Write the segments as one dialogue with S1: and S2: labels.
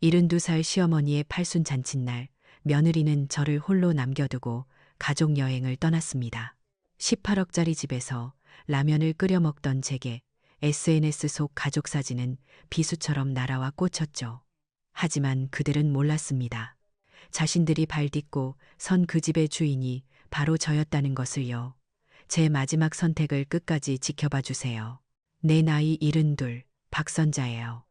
S1: 72살 시어머니의 팔순 잔칫날, 며느리는 저를 홀로 남겨두고 가족 여행을 떠났습니다. 18억짜리 집에서 라면을 끓여 먹던 제게 SNS 속 가족 사진은 비수처럼 날아와 꽂혔죠. 하지만 그들은 몰랐습니다. 자신들이 발 딛고 선 그 집의 주인이 바로 저였다는 것을요. 제 마지막 선택을 끝까지 지켜봐 주세요. 내 나이 72, 박선자예요.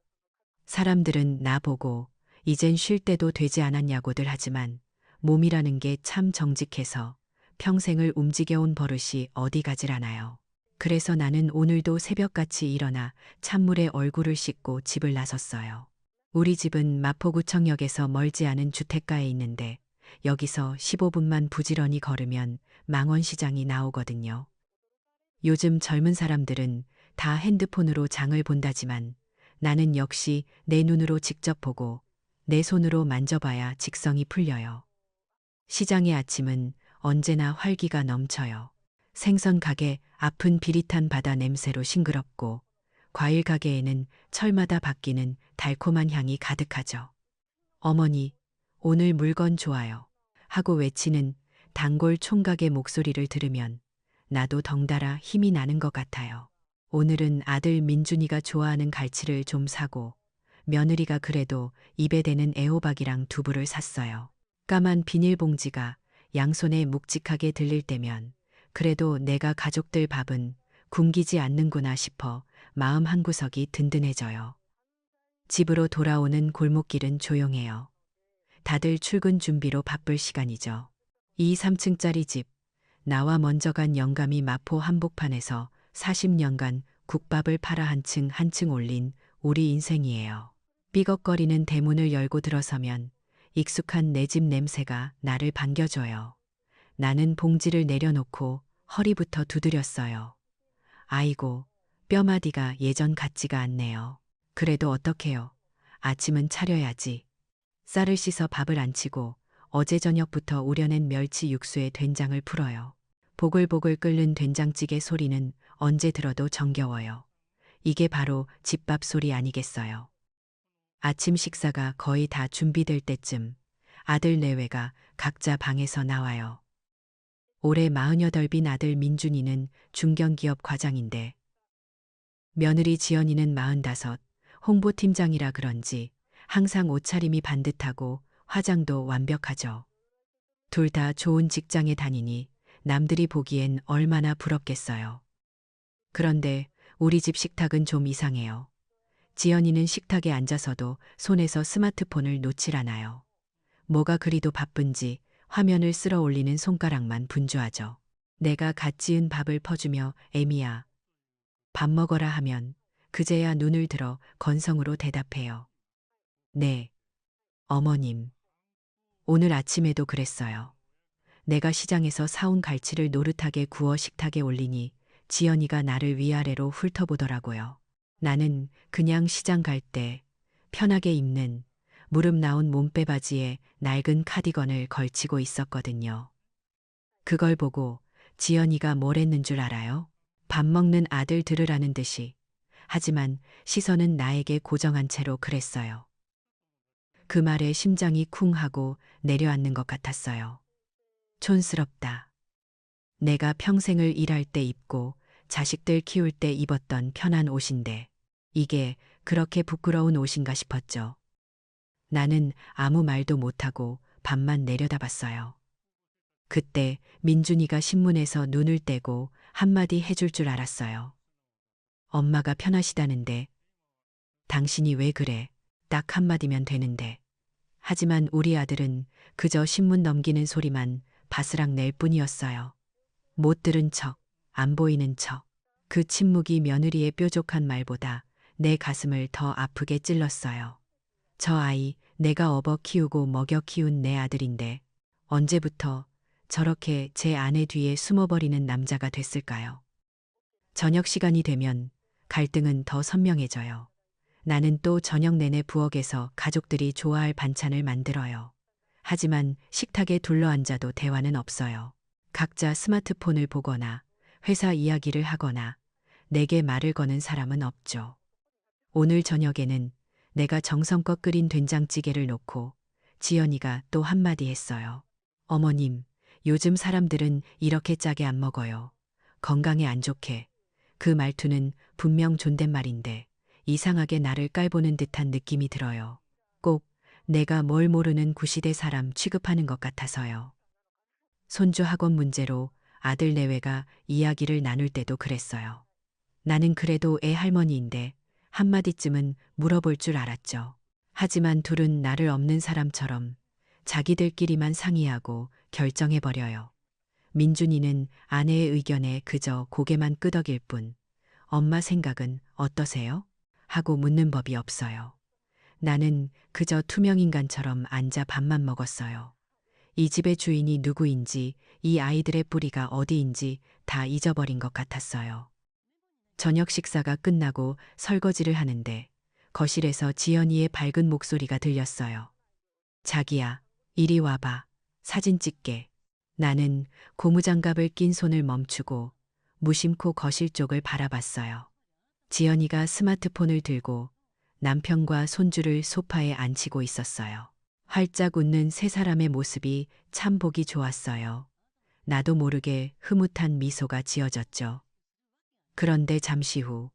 S1: 사람들은 나보고 이젠 쉴 때도 되지 않았냐고들 하지만 몸이라는 게 참 정직해서 평생을 움직여온 버릇이 어디 가질 않아요. 그래서 나는 오늘도 새벽같이 일어나 찬물에 얼굴을 씻고 집을 나섰어요. 우리 집은 마포구청역에서 멀지 않은 주택가에 있는데 여기서 15분만 부지런히 걸으면 망원시장이 나오거든요. 요즘 젊은 사람들은 다 핸드폰으로 장을 본다지만 나는 역시 내 눈으로 직접 보고 내 손으로 만져봐야 직성이 풀려요. 시장의 아침은 언제나 활기가 넘쳐요. 생선 가게 앞은 비릿한 바다 냄새로 싱그럽고 과일 가게에는 철마다 바뀌는 달콤한 향이 가득하죠. 어머니, 오늘 물건 좋아요. 하고 외치는 단골 총각의 목소리를 들으면 나도 덩달아 힘이 나는 것 같아요. 오늘은 아들 민준이가 좋아하는 갈치를 좀 사고 며느리가 그래도 입에 대는 애호박이랑 두부를 샀어요. 까만 비닐봉지가 양손에 묵직하게 들릴 때면 그래도 내가 가족들 밥은 굶기지 않는구나 싶어 마음 한구석이 든든해져요. 집으로 돌아오는 골목길은 조용해요. 다들 출근 준비로 바쁠 시간이죠. 이 3층짜리 집, 나와 먼저 간 영감이 마포 한복판에서 40년간 국밥을 팔아 한 층 올린 우리 인생이에요. 삐걱거리는 대문을 열고 들어서면 익숙한 내 집 냄새가 나를 반겨줘요. 나는 봉지를 내려놓고 허리부터 두드렸어요. 아이고, 뼈마디가 예전 같지가 않네요. 그래도 어떡해요. 아침은 차려야지. 쌀을 씻어 밥을 안 치고 어제 저녁부터 우려낸 멸치 육수에 된장을 풀어요. 보글보글 끓는 된장찌개 소리는 언제 들어도 정겨워요. 이게 바로 집밥 소리 아니겠어요. 아침 식사가 거의 다 준비될 때쯤 아들 내외가 각자 방에서 나와요. 올해 48빈 아들 민준이는 중견기업 과장인데 며느리 지연이는 45, 홍보팀장이라 그런지 항상 옷차림이 반듯하고 화장도 완벽하죠. 둘 다 좋은 직장에 다니니 남들이 보기엔 얼마나 부럽겠어요. 그런데 우리 집 식탁은 좀 이상해요. 지연이는 식탁에 앉아서도 손에서 스마트폰을 놓질 않아요. 뭐가 그리도 바쁜지 화면을 쓸어 올리는 손가락만 분주하죠. 내가 갓 지은 밥을 퍼주며 애미야, 밥 먹어라 하면 그제야 눈을 들어 건성으로 대답해요. 네, 어머님. 오늘 아침에도 그랬어요. 내가 시장에서 사온 갈치를 노릇하게 구워 식탁에 올리니 지연이가 나를 위아래로 훑어보더라고요. 나는 그냥 시장 갈 때 편하게 입는 무릎 나온 몸빼바지에 낡은 카디건을 걸치고 있었거든요. 그걸 보고 지연이가 뭘 했는 줄 알아요? 밥 먹는 아들 들으라는 듯이. 하지만 시선은 나에게 고정한 채로 그랬어요. 그 말에 심장이 쿵 하고 내려앉는 것 같았어요. 촌스럽다. 내가 평생을 일할 때 입고 자식들 키울 때 입었던 편한 옷인데 이게 그렇게 부끄러운 옷인가 싶었죠. 나는 아무 말도 못하고 밥만 내려다봤어요. 그때 민준이가 신문에서 눈을 떼고 한마디 해줄 줄 알았어요. 엄마가 편하시다는데 당신이 왜 그래? 딱 한마디면 되는데. 하지만 우리 아들은 그저 신문 넘기는 소리만 바스락 낼 뿐이었어요. 못 들은 척, 안 보이는 척. 그 침묵이 며느리의 뾰족한 말보다 내 가슴을 더 아프게 찔렀어요. 저 아이 내가 업어 키우고 먹여 키운 내 아들인데 언제부터 저렇게 제 아내 뒤에 숨어버리는 남자가 됐을까요? 저녁 시간이 되면 갈등은 더 선명해져요. 나는 또 저녁 내내 부엌에서 가족들이 좋아할 반찬을 만들어요. 하지만 식탁에 둘러앉아도 대화는 없어요. 각자 스마트폰을 보거나 회사 이야기를 하거나 내게 말을 거는 사람은 없죠. 오늘 저녁에는 내가 정성껏 끓인 된장찌개를 놓고 지연이가 또 한마디 했어요. 어머님, 요즘 사람들은 이렇게 짜게 안 먹어요. 건강에 안 좋게. 그 말투는 분명 존댓말인데 이상하게 나를 깔보는 듯한 느낌이 들어요. 꼭 내가 뭘 모르는 구시대 사람 취급하는 것 같아서요. 손주 학원 문제로 아들 내외가 이야기를 나눌 때도 그랬어요. 나는 그래도 애 할머니인데 한마디쯤은 물어볼 줄 알았죠. 하지만 둘은 나를 없는 사람처럼 자기들끼리만 상의하고 결정해버려요. 민준이는 아내의 의견에 그저 고개만 끄덕일 뿐, 엄마 생각은 어떠세요? 하고 묻는 법이 없어요. 나는 그저 투명인간처럼 앉아 밥만 먹었어요. 이 집의 주인이 누구인지, 이 아이들의 뿌리가 어디인지 다 잊어버린 것 같았어요. 저녁 식사가 끝나고 설거지를 하는데 거실에서 지연이의 밝은 목소리가 들렸어요. 자기야, 이리 와봐. 사진 찍게. 나는 고무장갑을 낀 손을 멈추고 무심코 거실 쪽을 바라봤어요. 지연이가 스마트폰을 들고 남편과 손주를 소파에 앉히고 있었어요. 활짝 웃는 세 사람의 모습이 참 보기 좋았어요. 나도 모르게 흐뭇한 미소가 지어졌죠. 그런데 잠시 후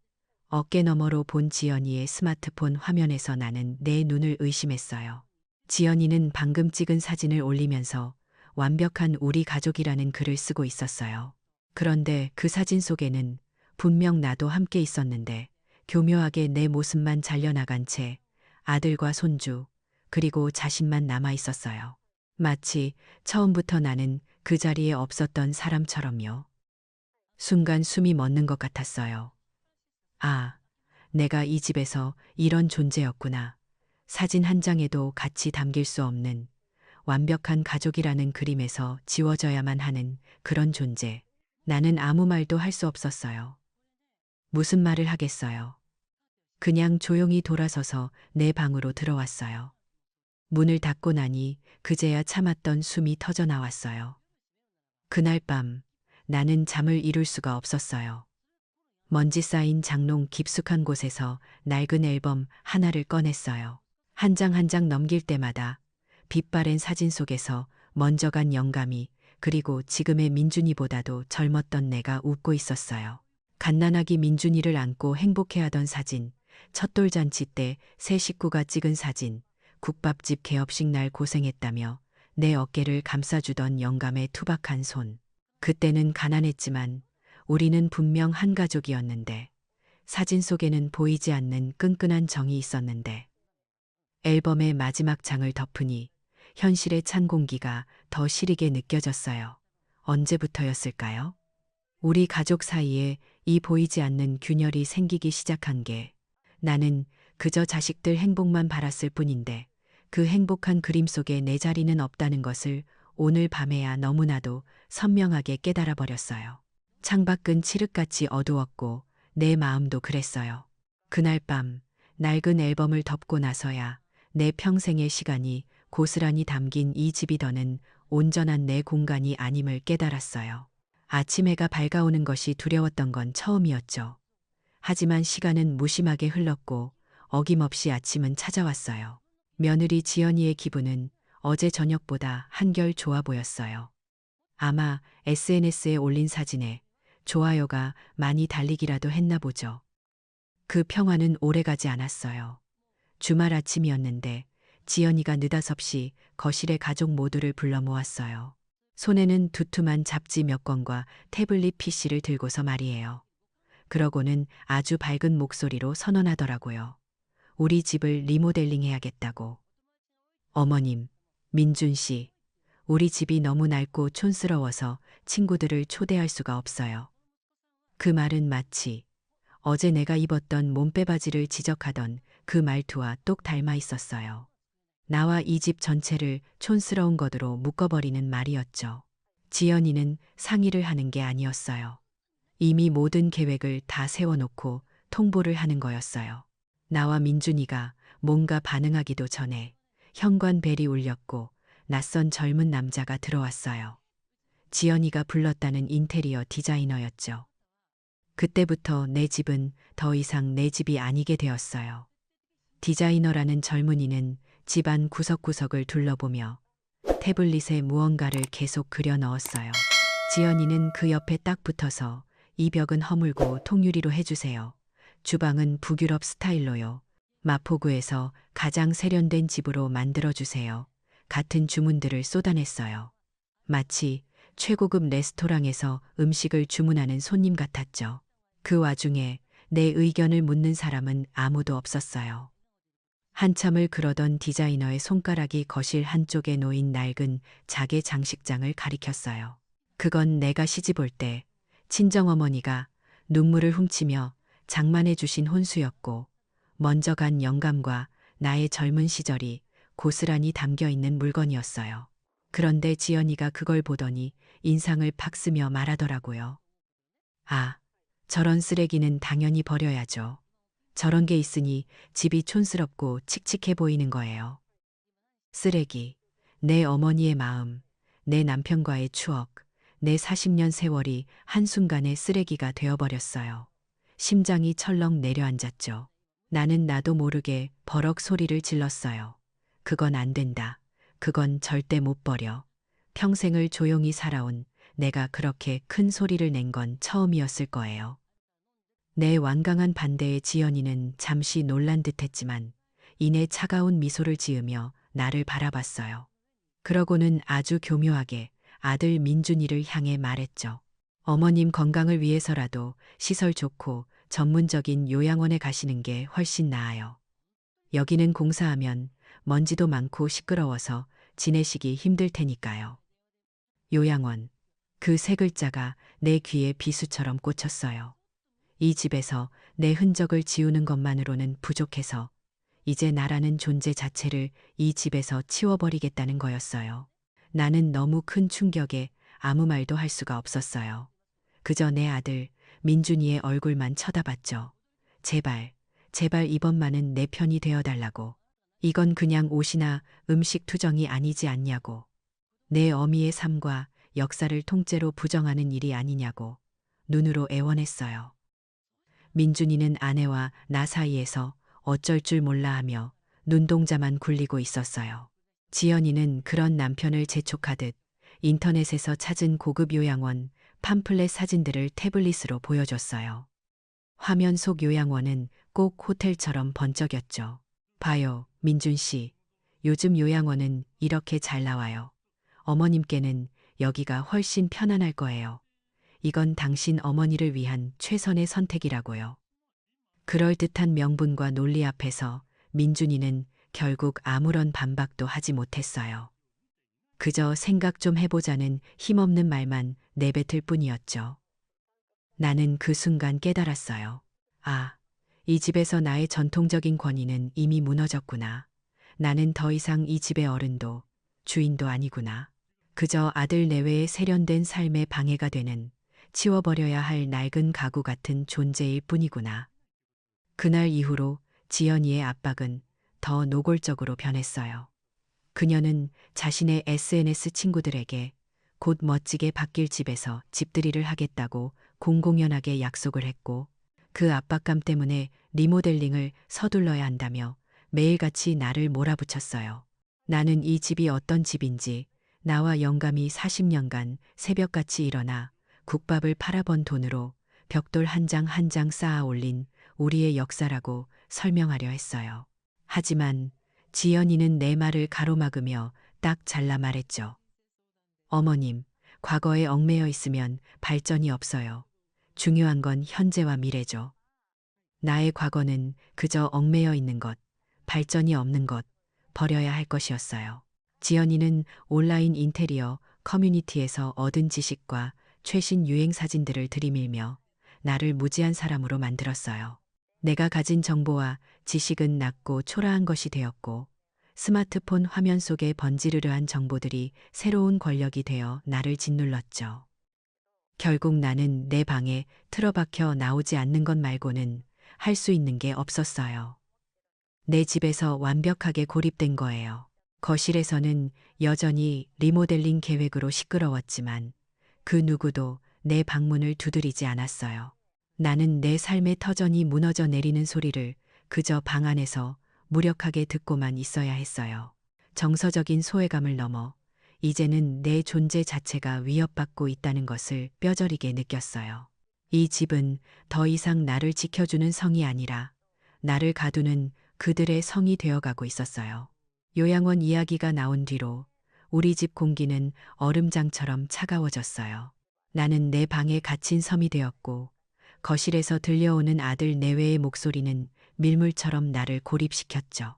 S1: 어깨 너머로 본 지연이의 스마트폰 화면에서 나는 내 눈을 의심했어요. 지연이는 방금 찍은 사진을 올리면서 완벽한 우리 가족이라는 글을 쓰고 있었어요. 그런데 그 사진 속에는 분명 나도 함께 있었는데 교묘하게 내 모습만 잘려나간 채 아들과 손주 그리고 자신만 남아 있었어요. 마치 처음부터 나는 그 자리에 없었던 사람처럼요. 순간 숨이 멎는 것 같았어요. 아, 내가 이 집에서 이런 존재였구나. 사진 한 장에도 같이 담길 수 없는 완벽한 가족이라는 그림에서 지워져야만 하는 그런 존재. 나는 아무 말도 할 수 없었어요. 무슨 말을 하겠어요. 그냥 조용히 돌아서서 내 방으로 들어왔어요. 문을 닫고 나니 그제야 참았던 숨이 터져 나왔어요. 그날 밤 나는 잠을 이룰 수가 없었어요. 먼지 쌓인 장롱 깊숙한 곳에서 낡은 앨범 하나를 꺼냈어요. 한 장 한 장 넘길 때마다 빛바랜 사진 속에서 먼저 간 영감이 그리고 지금의 민준이보다도 젊었던 내가 웃고 있었어요. 갓난아기 민준이를 안고 행복해하던 사진, 첫돌잔치 때 새 식구가 찍은 사진, 국밥집 개업식 날 고생했다며 내 어깨를 감싸주던 영감의 투박한 손. 그때는 가난했지만 우리는 분명 한 가족이었는데 사진 속에는 보이지 않는 끈끈한 정이 있었는데 앨범의 마지막 장을 덮으니 현실의 찬 공기가 더 시리게 느껴졌어요. 언제부터였을까요? 우리 가족 사이에 이 보이지 않는 균열이 생기기 시작한 게 나는 그저 자식들 행복만 바랐을 뿐인데 그 행복한 그림 속에 내 자리는 없다는 것을 오늘 밤에야 너무나도 선명하게 깨달아 버렸어요. 창밖은 칠흑같이 어두웠고 내 마음도 그랬어요. 그날 밤 낡은 앨범을 덮고 나서야 내 평생의 시간이 고스란히 담긴 이 집이 더는 온전한 내 공간이 아님을 깨달았어요. 아침 해가 밝아오는 것이 두려웠던 건 처음이었죠. 하지만 시간은 무심하게 흘렀고 어김없이 아침은 찾아왔어요. 며느리 지연이의 기분은 어제 저녁보다 한결 좋아 보였어요. 아마 SNS에 올린 사진에 좋아요가 많이 달리기라도 했나 보죠. 그 평화는 오래가지 않았어요. 주말 아침이었는데 지연이가 느닷없이 거실에 가족 모두를 불러 모았어요. 손에는 두툼한 잡지 몇 권과 태블릿 PC를 들고서 말이에요. 그러고는 아주 밝은 목소리로 선언하더라고요. 우리 집을 리모델링 해야겠다고. 어머님, 민준 씨, 우리 집이 너무 낡고 촌스러워서 친구들을 초대할 수가 없어요. 그 말은 마치 어제 내가 입었던 몸빼바지를 지적하던 그 말투와 똑 닮아 있었어요. 나와 이 집 전체를 촌스러운 것으로 묶어버리는 말이었죠. 지연이는 상의를 하는 게 아니었어요. 이미 모든 계획을 다 세워놓고 통보를 하는 거였어요. 나와 민준이가 뭔가 반응하기도 전에 현관벨이 울렸고 낯선 젊은 남자가 들어왔어요. 지연이가 불렀다는 인테리어 디자이너였죠. 그때부터 내 집은 더 이상 내 집이 아니게 되었어요. 디자이너라는 젊은이는 집안 구석구석을 둘러보며 태블릿에 무언가를 계속 그려 넣었어요. 지연이는 그 옆에 딱 붙어서 이 벽은 허물고 통유리로 해주세요. 주방은 북유럽 스타일로요. 마포구에서 가장 세련된 집으로 만들어주세요. 같은 주문들을 쏟아냈어요. 마치 최고급 레스토랑에서 음식을 주문하는 손님 같았죠. 그 와중에 내 의견을 묻는 사람은 아무도 없었어요. 한참을 그러던 디자이너의 손가락이 거실 한쪽에 놓인 낡은 자개 장식장을 가리켰어요. 그건 내가 시집올 때 친정어머니가 눈물을 훔치며 장만해 주신 혼수였고, 먼저 간 영감과 나의 젊은 시절이 고스란히 담겨 있는 물건이었어요. 그런데 지연이가 그걸 보더니 인상을 팍 쓰며 말하더라고요. 아, 저런 쓰레기는 당연히 버려야죠. 저런 게 있으니 집이 촌스럽고 칙칙해 보이는 거예요. 쓰레기, 내 어머니의 마음, 내 남편과의 추억, 내 40년 세월이 한순간에 쓰레기가 되어버렸어요. 심장이 철렁 내려앉았죠. 나는 나도 모르게 버럭 소리를 질렀어요. 그건 안 된다. 그건 절대 못 버려. 평생을 조용히 살아온 내가 그렇게 큰 소리를 낸 건 처음이었을 거예요. 내 완강한 반대에 지연이는 잠시 놀란 듯했지만 이내 차가운 미소를 지으며 나를 바라봤어요. 그러고는 아주 교묘하게 아들 민준이를 향해 말했죠. 어머님 건강을 위해서라도 시설 좋고 전문적인 요양원에 가시는 게 훨씬 나아요. 여기는 공사하면 먼지도 많고 시끄러워서 지내시기 힘들 테니까요. 요양원. 그 세 글자가 내 귀에 비수처럼 꽂혔어요. 이 집에서 내 흔적을 지우는 것만으로는 부족해서 이제 나라는 존재 자체를 이 집에서 치워버리겠다는 거였어요. 나는 너무 큰 충격에 아무 말도 할 수가 없었어요. 그저 내 아들 민준이의 얼굴만 쳐다봤죠. 제발, 제발 이번만은 내 편이 되어달라고. 이건 그냥 옷이나 음식 투정이 아니지 않냐고. 내 어미의 삶과 역사를 통째로 부정하는 일이 아니냐고 눈으로 애원했어요. 민준이는 아내와 나 사이에서 어쩔 줄 몰라 하며 눈동자만 굴리고 있었어요. 지연이는 그런 남편을 재촉하듯 인터넷에서 찾은 고급 요양원 팜플렛 사진들을 태블릿으로 보여줬어요. 화면 속 요양원은 꼭 호텔처럼 번쩍였죠. 봐요, 민준 씨. 요즘 요양원은 이렇게 잘 나와요. 어머님께는 여기가 훨씬 편안할 거예요. 이건 당신 어머니를 위한 최선의 선택이라고요. 그럴듯한 명분과 논리 앞에서 민준이는 결국 아무런 반박도 하지 못했어요. 그저 생각 좀 해보자는 힘없는 말만 내뱉을 뿐이었죠. 나는 그 순간 깨달았어요. 아, 이 집에서 나의 전통적인 권위는 이미 무너졌구나. 나는 더 이상 이 집의 어른도 주인도 아니구나. 그저 아들 내외의 세련된 삶에 방해가 되는 치워버려야 할 낡은 가구 같은 존재일 뿐이구나. 그날 이후로 지연이의 압박은 더 노골적으로 변했어요. 그녀는 자신의 SNS 친구들에게 곧 멋지게 바뀔 집에서 집들이를 하겠다고 공공연하게 약속을 했고, 그 압박감 때문에 리모델링을 서둘러야 한다며 매일같이 나를 몰아붙였어요. 나는 이 집이 어떤 집인지, 나와 영감이 40년간 새벽같이 일어나 국밥을 팔아번 돈으로 벽돌 한 장 한 장 쌓아 올린 우리의 역사라고 설명하려 했어요. 하지만 지연이는 내 말을 가로막으며 딱 잘라 말했죠. 어머님, 과거에 얽매여 있으면 발전이 없어요. 중요한 건 현재와 미래죠. 나의 과거는 그저 얽매여 있는 것, 발전이 없는 것, 버려야 할 것이었어요. 지연이는 온라인 인테리어 커뮤니티에서 얻은 지식과 최신 유행 사진들을 들이밀며 나를 무지한 사람으로 만들었어요. 내가 가진 정보와 지식은 낮고 초라한 것이 되었고, 스마트폰 화면 속에 번지르르한 정보들이 새로운 권력이 되어 나를 짓눌렀죠. 결국 나는 내 방에 틀어박혀 나오지 않는 것 말고는 할 수 있는 게 없었어요. 내 집에서 완벽하게 고립된 거예요. 거실에서는 여전히 리모델링 계획으로 시끄러웠지만 그 누구도 내 방문을 두드리지 않았어요. 나는 내 삶의 터전이 무너져 내리는 소리를 그저 방 안에서 무력하게 듣고만 있어야 했어요. 정서적인 소외감을 넘어 이제는 내 존재 자체가 위협받고 있다는 것을 뼈저리게 느꼈어요. 이 집은 더 이상 나를 지켜주는 성이 아니라 나를 가두는 그들의 성이 되어가고 있었어요. 요양원 이야기가 나온 뒤로 우리 집 공기는 얼음장처럼 차가워졌어요. 나는 내 방에 갇힌 섬이 되었고 거실에서 들려오는 아들 내외의 목소리는 밀물처럼 나를 고립시켰죠.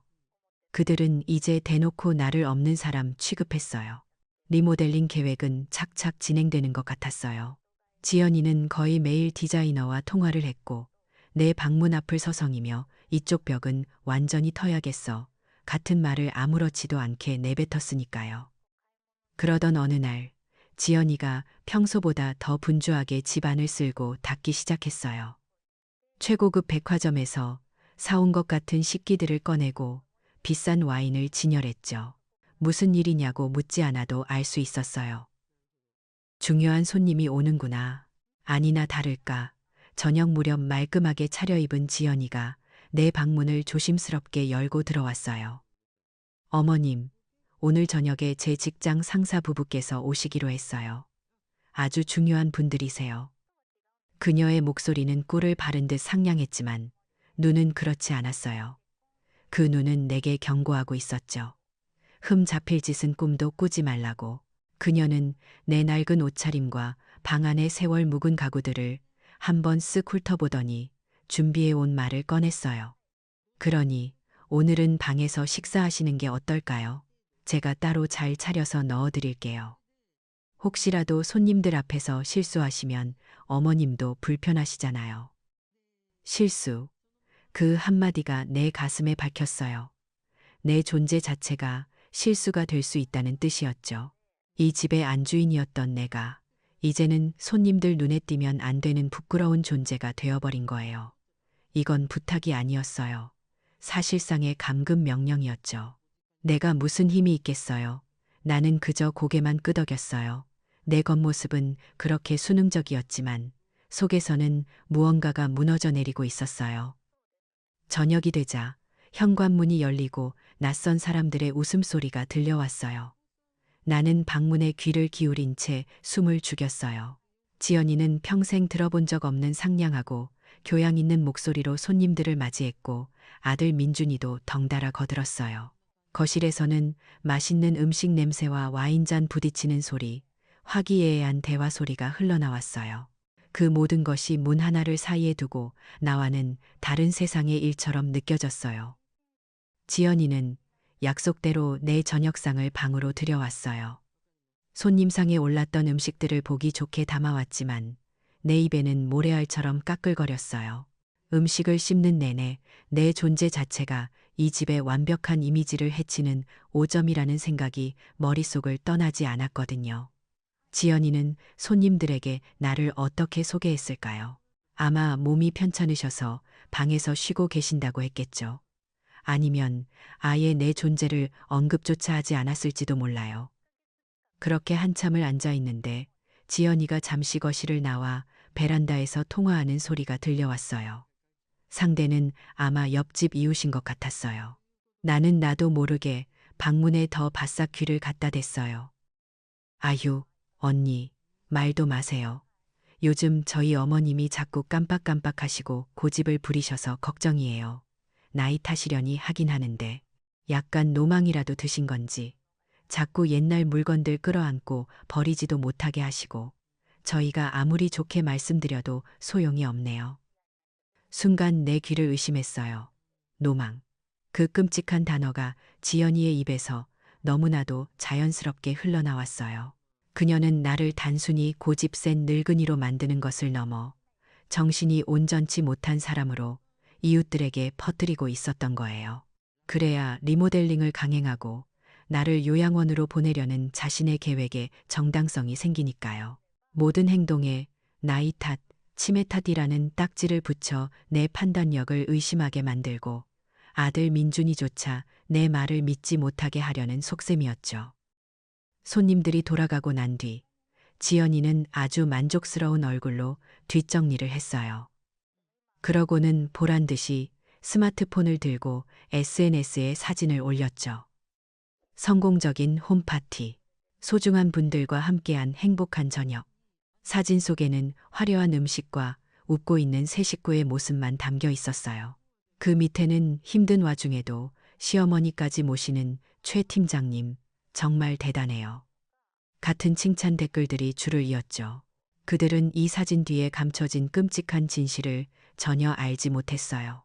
S1: 그들은 이제 대놓고 나를 없는 사람 취급했어요. 리모델링 계획은 착착 진행되는 것 같았어요. 지연이는 거의 매일 디자이너와 통화를 했고 내 방문 앞을 서성이며 이쪽 벽은 완전히 터야겠어. 같은 말을 아무렇지도 않게 내뱉었으니까요. 그러던 어느 날 지연이가 평소보다 더 분주하게 집안을 쓸고 닦기 시작했어요. 최고급 백화점에서 사온 것 같은 식기들을 꺼내고 비싼 와인을 진열했죠. 무슨 일이냐고 묻지 않아도 알 수 있었어요. 중요한 손님이 오는구나. 아니나 다를까 저녁 무렵 말끔하게 차려입은 지연이가 내 방문을 조심스럽게 열고 들어왔어요. 어머님, 오늘 저녁에 제 직장 상사 부부께서 오시기로 했어요. 아주 중요한 분들이세요. 그녀의 목소리는 꿀을 바른 듯 상냥했지만 눈은 그렇지 않았어요. 그 눈은 내게 경고하고 있었죠. 흠 잡힐 짓은 꿈도 꾸지 말라고. 그녀는 내 낡은 옷차림과 방 안의 세월 묵은 가구들을 한번 쓱 훑어보더니 준비해 온 말을 꺼냈어요. 그러니 오늘은 방에서 식사하시는 게 어떨까요? 제가 따로 잘 차려서 넣어드릴게요. 혹시라도 손님들 앞에서 실수하시면 어머님도 불편하시잖아요. 실수. 그 한마디가 내 가슴에 박혔어요. 내 존재 자체가 실수가 될 수 있다는 뜻이었죠. 이 집의 안주인이었던 내가 이제는 손님들 눈에 띄면 안 되는 부끄러운 존재가 되어버린 거예요. 이건 부탁이 아니었어요. 사실상의 감금 명령이었죠. 내가 무슨 힘이 있겠어요. 나는 그저 고개만 끄덕였어요. 내 겉모습은 그렇게 순응적이었지만 속에서는 무언가가 무너져 내리고 있었어요. 저녁이 되자 현관문이 열리고 낯선 사람들의 웃음소리가 들려왔어요. 나는 방문에 귀를 기울인 채 숨을 죽였어요. 지연이는 평생 들어본 적 없는 상냥하고 교양 있는 목소리로 손님들을 맞이했고 아들 민준이도 덩달아 거들었어요. 거실에서는 맛있는 음식 냄새와 와인잔 부딪히는 소리, 화기애애한 대화 소리가 흘러나왔어요. 그 모든 것이 문 하나를 사이에 두고 나와는 다른 세상의 일처럼 느껴졌어요. 지연이는 약속대로 내 저녁상을 방으로 들여왔어요. 손님상에 올랐던 음식들을 보기 좋게 담아왔지만 내 입에는 모래알처럼 까끌거렸어요. 음식을 씹는 내내 내 존재 자체가 이 집의 완벽한 이미지를 해치는 오점이라는 생각이 머릿속을 떠나지 않았거든요. 지연이는 손님들에게 나를 어떻게 소개했을까요? 아마 몸이 편찮으셔서 방에서 쉬고 계신다고 했겠죠. 아니면 아예 내 존재를 언급조차 하지 않았을지도 몰라요. 그렇게 한참을 앉아 있는데 지연이가 잠시 거실을 나와 베란다에서 통화하는 소리가 들려왔어요. 상대는 아마 옆집 이웃인 것 같았어요. 나는 나도 모르게 방문에 더 바싹 귀를 갖다 댔어요. 아유, 언니, 말도 마세요. 요즘 저희 어머님이 자꾸 깜빡깜빡하시고 고집을 부리셔서 걱정이에요. 나이 탓이려니 하긴 하는데 약간 노망이라도 드신 건지 자꾸 옛날 물건들 끌어안고 버리지도 못하게 하시고 저희가 아무리 좋게 말씀드려도 소용이 없네요. 순간 내 귀를 의심했어요. 노망. 그 끔찍한 단어가 지연이의 입에서 너무나도 자연스럽게 흘러나왔어요. 그녀는 나를 단순히 고집센 늙은이로 만드는 것을 넘어 정신이 온전치 못한 사람으로 이웃들에게 퍼뜨리고 있었던 거예요. 그래야 리모델링을 강행하고 나를 요양원으로 보내려는 자신의 계획에 정당성이 생기니까요. 모든 행동에 나이 탓, 치매 탓이라는 딱지를 붙여 내 판단력을 의심하게 만들고 아들 민준이조차 내 말을 믿지 못하게 하려는 속셈이었죠. 손님들이 돌아가고 난 뒤 지연이는 아주 만족스러운 얼굴로 뒷정리를 했어요. 그러고는 보란 듯이 스마트폰을 들고 SNS에 사진을 올렸죠. 성공적인 홈파티, 소중한 분들과 함께한 행복한 저녁. 사진 속에는 화려한 음식과 웃고 있는 세 식구의 모습만 담겨 있었어요. 그 밑에는 힘든 와중에도 시어머니까지 모시는 최 팀장님, 정말 대단해요. 같은 칭찬 댓글들이 줄을 이었죠. 그들은 이 사진 뒤에 감춰진 끔찍한 진실을 전혀 알지 못했어요.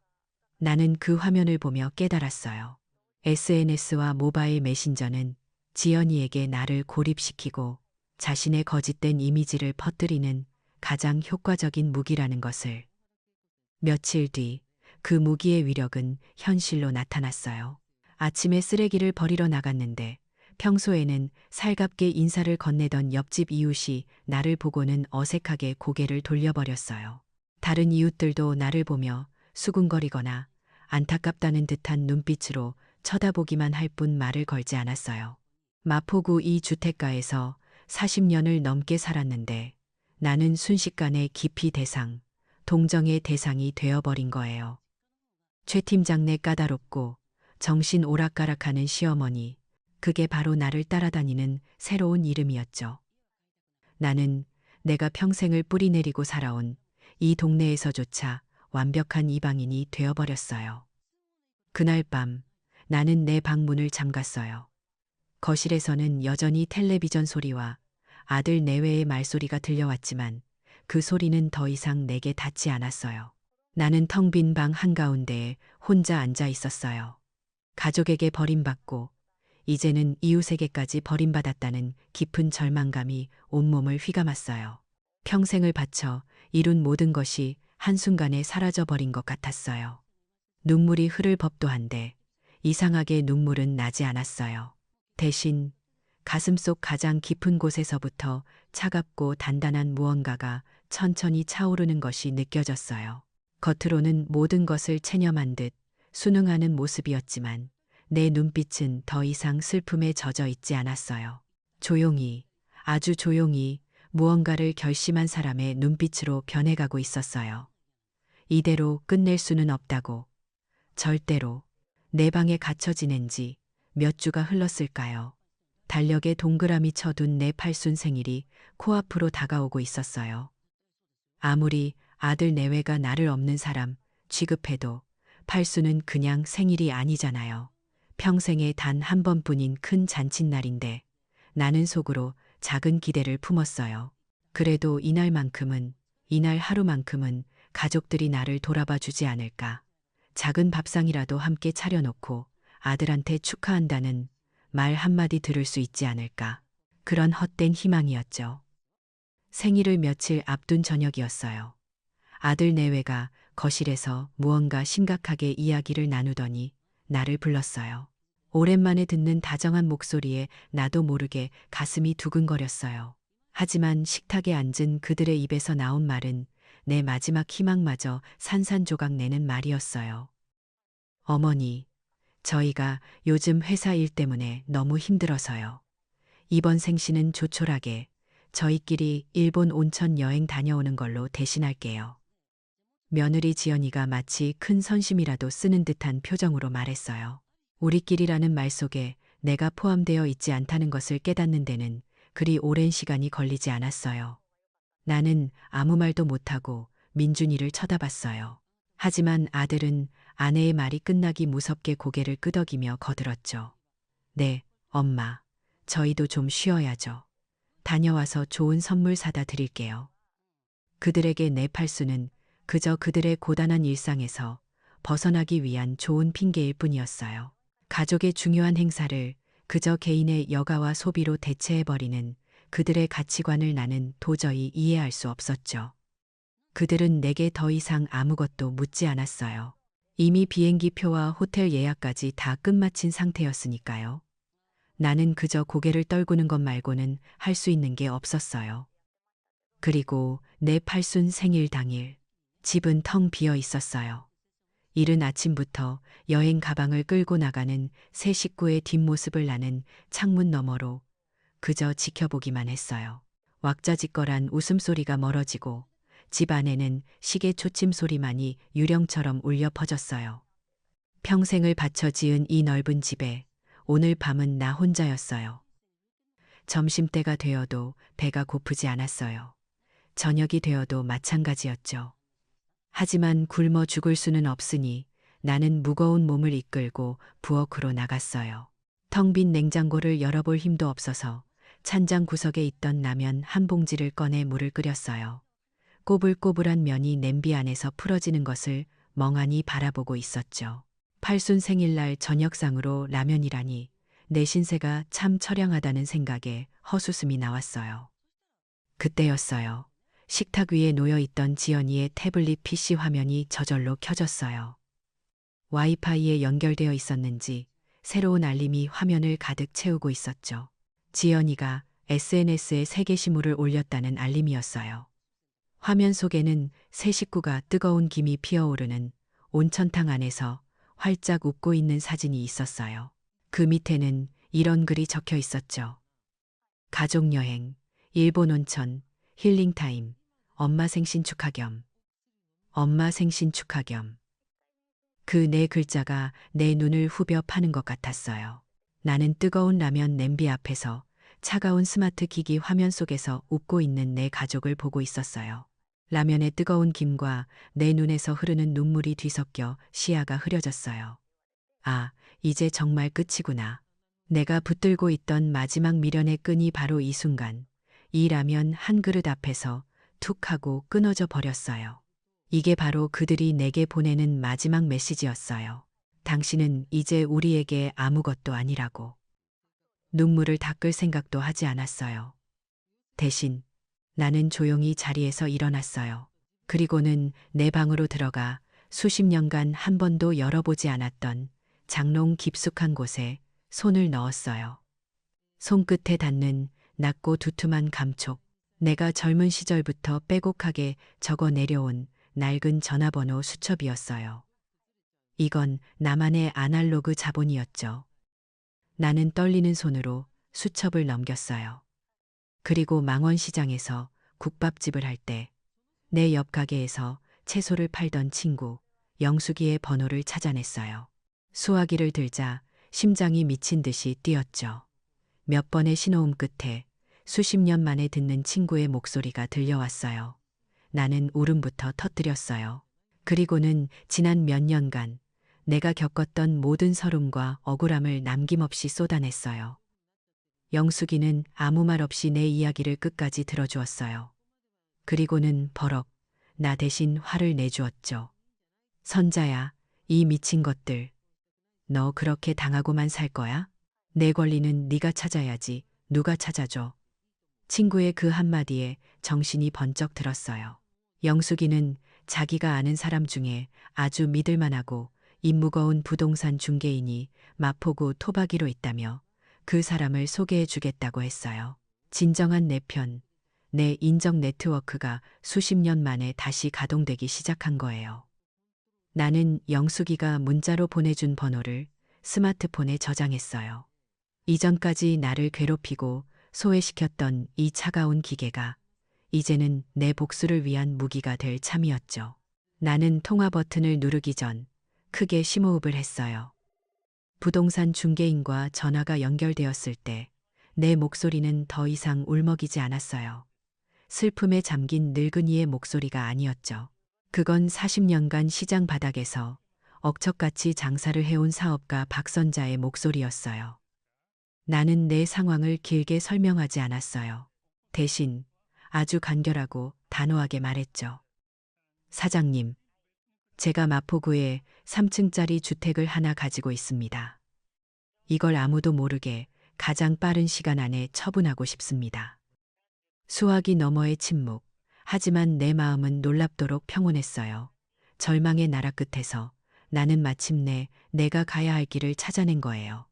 S1: 나는 그 화면을 보며 깨달았어요. SNS와 모바일 메신저는 지연이에게 나를 고립시키고 자신의 거짓된 이미지를 퍼뜨리는 가장 효과적인 무기라는 것을. 며칠 뒤 그 무기의 위력은 현실로 나타났어요. 아침에 쓰레기를 버리러 나갔는데 평소에는 살갑게 인사를 건네던 옆집 이웃이 나를 보고는 어색하게 고개를 돌려버렸어요. 다른 이웃들도 나를 보며 수군거리거나 안타깝다는 듯한 눈빛으로 쳐다보기만 할 뿐 말을 걸지 않았어요. 마포구 이 주택가에서 40년을 넘게 살았는데 나는 순식간에 기피 대상, 동정의 대상이 되어버린 거예요. 최 팀장네 까다롭고 정신 오락가락하는 시어머니, 그게 바로 나를 따라다니는 새로운 이름이었죠. 나는 내가 평생을 뿌리내리고 살아온 이 동네에서조차 완벽한 이방인이 되어버렸어요. 그날 밤 나는 내 방문을 잠갔어요. 거실에서는 여전히 텔레비전 소리와 아들 내외의 말소리가 들려왔지만 그 소리는 더 이상 내게 닿지 않았어요. 나는 텅 빈 방 한가운데에 혼자 앉아 있었어요. 가족에게 버림받고 이제는 이웃에게까지 버림받았다는 깊은 절망감이 온몸을 휘감았어요. 평생을 바쳐 이룬 모든 것이 한순간에 사라져버린 것 같았어요. 눈물이 흐를 법도 한데 이상하게 눈물은 나지 않았어요. 대신 가슴속 가장 깊은 곳에서부터 차갑고 단단한 무언가가 천천히 차오르는 것이 느껴졌어요. 겉으로는 모든 것을 체념한 듯 순응하는 모습이었지만 내 눈빛은 더 이상 슬픔에 젖어 있지 않았어요. 조용히, 아주 조용히 무언가를 결심한 사람의 눈빛으로 변해가고 있었어요. 이대로 끝낼 수는 없다고. 절대로. 내 방에 갇혀 지낸 지 몇 주가 흘렀을까요? 달력에 동그라미 쳐둔 내 팔순 생일이 코앞으로 다가오고 있었어요. 아무리 아들 내외가 나를 없는 사람 취급해도 팔순은 그냥 생일이 아니잖아요. 평생에 단 한 번뿐인 큰 잔칫날인데 나는 속으로 작은 기대를 품었어요. 그래도 이날 하루만큼은 가족들이 나를 돌아봐 주지 않을까. 작은 밥상이라도 함께 차려놓고 아들한테 축하한다는 말 한마디 들을 수 있지 않을까. 그런 헛된 희망이었죠. 생일을 며칠 앞둔 저녁이었어요. 아들 내외가 거실에서 무언가 심각하게 이야기를 나누더니 나를 불렀어요. 오랜만에 듣는 다정한 목소리에 나도 모르게 가슴이 두근거렸어요. 하지만 식탁에 앉은 그들의 입에서 나온 말은 내 마지막 희망마저 산산조각 내는 말이었어요. 어머니, 저희가 요즘 회사 일 때문에 너무 힘들어서요. 이번 생신은 조촐하게 저희끼리 일본 온천 여행 다녀오는 걸로 대신할게요. 며느리 지연이가 마치 큰 선심이라도 쓰는 듯한 표정으로 말했어요. 우리끼리라는 말 속에 내가 포함되어 있지 않다는 것을 깨닫는 데는 그리 오랜 시간이 걸리지 않았어요. 나는 아무 말도 못하고 민준이를 쳐다봤어요. 하지만 아들은 아내의 말이 끝나기 무섭게 고개를 끄덕이며 거들었죠. 네, 엄마. 저희도 좀 쉬어야죠. 다녀와서 좋은 선물 사다 드릴게요. 그들에게 내 팔순은 그저 그들의 고단한 일상에서 벗어나기 위한 좋은 핑계일 뿐이었어요. 가족의 중요한 행사를 그저 개인의 여가와 소비로 대체해버리는 그들의 가치관을 나는 도저히 이해할 수 없었죠. 그들은 내게 더 이상 아무것도 묻지 않았어요. 이미 비행기 표와 호텔 예약까지 다 끝마친 상태였으니까요. 나는 그저 고개를 떨구는 것 말고는 할 수 있는 게 없었어요. 그리고 내 팔순 생일 당일, 집은 텅 비어 있었어요. 이른 아침부터 여행 가방을 끌고 나가는 세 식구의 뒷모습을 나는 창문 너머로 그저 지켜보기만 했어요. 왁자지껄한 웃음소리가 멀어지고 집 안에는 시계 초침 소리만이 유령처럼 울려 퍼졌어요. 평생을 바쳐 지은 이 넓은 집에 오늘 밤은 나 혼자였어요. 점심때가 되어도 배가 고프지 않았어요. 저녁이 되어도 마찬가지였죠. 하지만 굶어 죽을 수는 없으니 나는 무거운 몸을 이끌고 부엌으로 나갔어요. 텅 빈 냉장고를 열어볼 힘도 없어서 찬장 구석에 있던 라면 한 봉지를 꺼내 물을 끓였어요. 꼬불꼬불한 면이 냄비 안에서 풀어지는 것을 멍하니 바라보고 있었죠. 팔순 생일날 저녁상으로 라면이라니 내 신세가 참 처량하다는 생각에 헛웃음이 나왔어요. 그때였어요. 식탁 위에 놓여있던 지연이의 태블릿 PC 화면이 저절로 켜졌어요. 와이파이에 연결되어 있었는지 새로운 알림이 화면을 가득 채우고 있었죠. 지연이가 SNS에 새 게시물을 올렸다는 알림이었어요. 화면 속에는 새 식구가 뜨거운 김이 피어오르는 온천탕 안에서 활짝 웃고 있는 사진이 있었어요. 그 밑에는 이런 글이 적혀 있었죠. 가족여행, 일본 온천, 힐링타임, 엄마 생신 축하 겸. 엄마 생신 축하 겸. 그 네 글자가 내 눈을 후벼 파는 것 같았어요. 나는 뜨거운 라면 냄비 앞에서 차가운 스마트 기기 화면 속에서 웃고 있는 내 가족을 보고 있었어요. 라면의 뜨거운 김과 내 눈에서 흐르는 눈물이 뒤섞여 시야가 흐려졌어요. 아, 이제 정말 끝이구나. 내가 붙들고 있던 마지막 미련의 끈이 바로 이 순간, 이 라면 한 그릇 앞에서 툭 하고 끊어져 버렸어요. 이게 바로 그들이 내게 보내는 마지막 메시지였어요. 당신은 이제 우리에게 아무것도 아니라고. 눈물을 닦을 생각도 하지 않았어요. 대신 나는 조용히 자리에서 일어났어요. 그리고는 내 방으로 들어가 수십 년간 한 번도 열어보지 않았던 장롱 깊숙한 곳에 손을 넣었어요. 손끝에 닿는 낮고 두툼한 감촉. 내가 젊은 시절부터 빼곡하게 적어 내려온 낡은 전화번호 수첩이었어요. 이건 나만의 아날로그 자본이었죠. 나는 떨리는 손으로 수첩을 넘겼어요. 그리고 망원시장에서 국밥집을 할 때 내 옆 가게에서 채소를 팔던 친구 영숙이의 번호를 찾아냈어요. 수화기를 들자 심장이 미친 듯이 뛰었죠. 몇 번의 신호음 끝에 수십 년 만에 듣는 친구의 목소리가 들려왔어요. 나는 울음부터 터뜨렸어요. 그리고는 지난 몇 년간 내가 겪었던 모든 서름과 억울함을 남김없이 쏟아냈어요. 영숙이는 아무 말 없이 내 이야기를 끝까지 들어주었어요. 그리고는 버럭 나 대신 화를 내주었죠. 선자야, 이 미친 것들. 너 그렇게 당하고만 살 거야? 내 권리는 네가 찾아야지. 누가 찾아줘. 친구의 그 한마디에 정신이 번쩍 들었어요. 영숙이는 자기가 아는 사람 중에 아주 믿을만하고 입 무거운 부동산 중개인이 마포구 토박이로 있다며 그 사람을 소개해 주겠다고 했어요. 진정한 내 편, 내 인적 네트워크가 수십 년 만에 다시 가동되기 시작한 거예요. 나는 영숙이가 문자로 보내준 번호를 스마트폰에 저장했어요. 이전까지 나를 괴롭히고 소외시켰던 이 차가운 기계가 이제는 내 복수를 위한 무기가 될 참이었죠. 나는 통화 버튼을 누르기 전 크게 심호흡을 했어요. 부동산 중개인과 전화가 연결되었을 때 내 목소리는 더 이상 울먹이지 않았어요. 슬픔에 잠긴 늙은이의 목소리가 아니었죠. 그건 40년간 시장 바닥에서 억척같이 장사를 해온 사업가 박선자의 목소리였어요. 나는 내 상황을 길게 설명하지 않았어요. 대신 아주 간결하고 단호하게 말했죠. 사장님, 제가 마포구에 3층짜리 주택을 하나 가지고 있습니다. 이걸 아무도 모르게 가장 빠른 시간 안에 처분하고 싶습니다. 수화기 너머의 침묵. 하지만 내 마음은 놀랍도록 평온했어요. 절망의 나라 끝에서 나는 마침내 내가 가야 할 길을 찾아낸 거예요.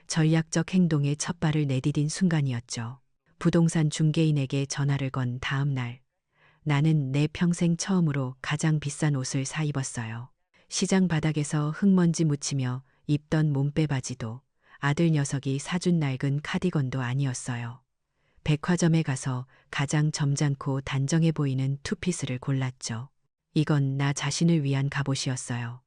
S1: 전략적 행동의 첫 발을 내디딘 순간이었죠. 부동산 중개인에게 전화를 건 다음 날, 나는 내 평생 처음으로 가장 비싼 옷을 사 입었어요. 시장 바닥에서 흙먼지 묻히며 입던 몸빼바지도 아들 녀석이 사준 낡은 카디건도 아니었어요. 백화점에 가서 가장 점잖고 단정해 보이는 투피스를 골랐죠. 이건 나 자신을 위한 갑옷이었어요.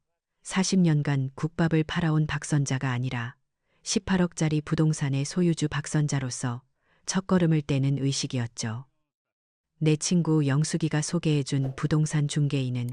S1: 40년간 국밥을 팔아온 박선자가 아니라 18억짜리 부동산의 소유주 박선자로서 첫걸음을 떼는 의식이었죠. 내 친구 영숙이가 소개해준 부동산 중개인은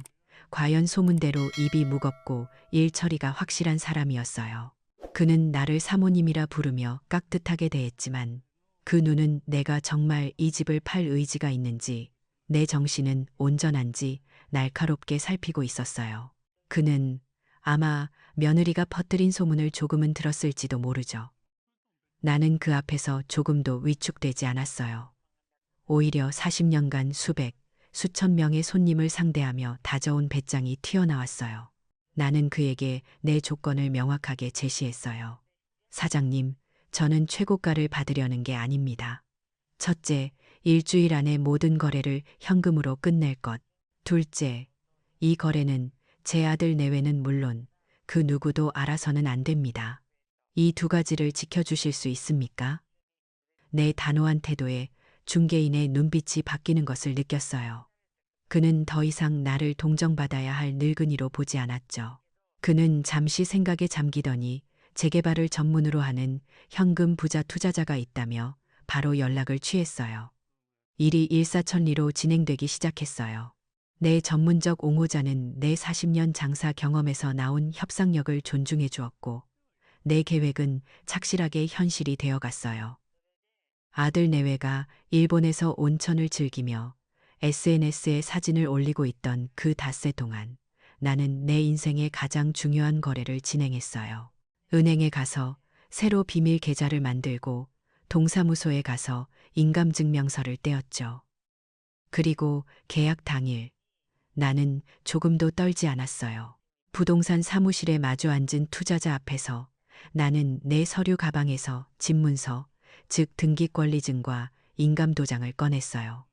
S1: 과연 소문대로 입이 무겁고 일 처리가 확실한 사람이었어요. 그는 나를 사모님이라 부르며 깍듯하게 대했지만 그 눈은 내가 정말 이 집을 팔 의지가 있는지, 내 정신은 온전한지 날카롭게 살피고 있었어요. 그는 아마 며느리가 퍼뜨린 소문을 조금은 들었을지도 모르죠. 나는 그 앞에서 조금도 위축되지 않았어요. 오히려 40년간 수천 명의 손님을 상대하며 다져온 배짱이 튀어나왔어요. 나는 그에게 내 조건을 명확하게 제시했어요. 사장님, 저는 최고가를 받으려는 게 아닙니다. 첫째, 일주일 안에 모든 거래를 현금으로 끝낼 것. 둘째, 이 거래는 제 아들 내외는 물론 그 누구도 알아서는 안 됩니다. 이 두 가지를 지켜주실 수 있습니까? 내 단호한 태도에 중개인의 눈빛이 바뀌는 것을 느꼈어요. 그는 더 이상 나를 동정받아야 할 늙은이로 보지 않았죠. 그는 잠시 생각에 잠기더니 재개발을 전문으로 하는 현금 부자 투자자가 있다며 바로 연락을 취했어요. 일이 일사천리로 진행되기 시작했어요. 내 전문적 옹호자는 내 40년 장사 경험에서 나온 협상력을 존중해 주었고, 내 계획은 착실하게 현실이 되어 갔어요. 아들 내외가 일본에서 온천을 즐기며 SNS에 사진을 올리고 있던 그 닷새 동안 나는 내 인생의 가장 중요한 거래를 진행했어요. 은행에 가서 새로 비밀 계좌를 만들고 동사무소에 가서 인감증명서를 떼었죠. 그리고 계약 당일 나는 조금도 떨지 않았어요. 부동산 사무실에 마주 앉은 투자자 앞에서 나는 내 서류 가방에서 집문서, 즉 등기권리증과 인감도장을 꺼냈어요.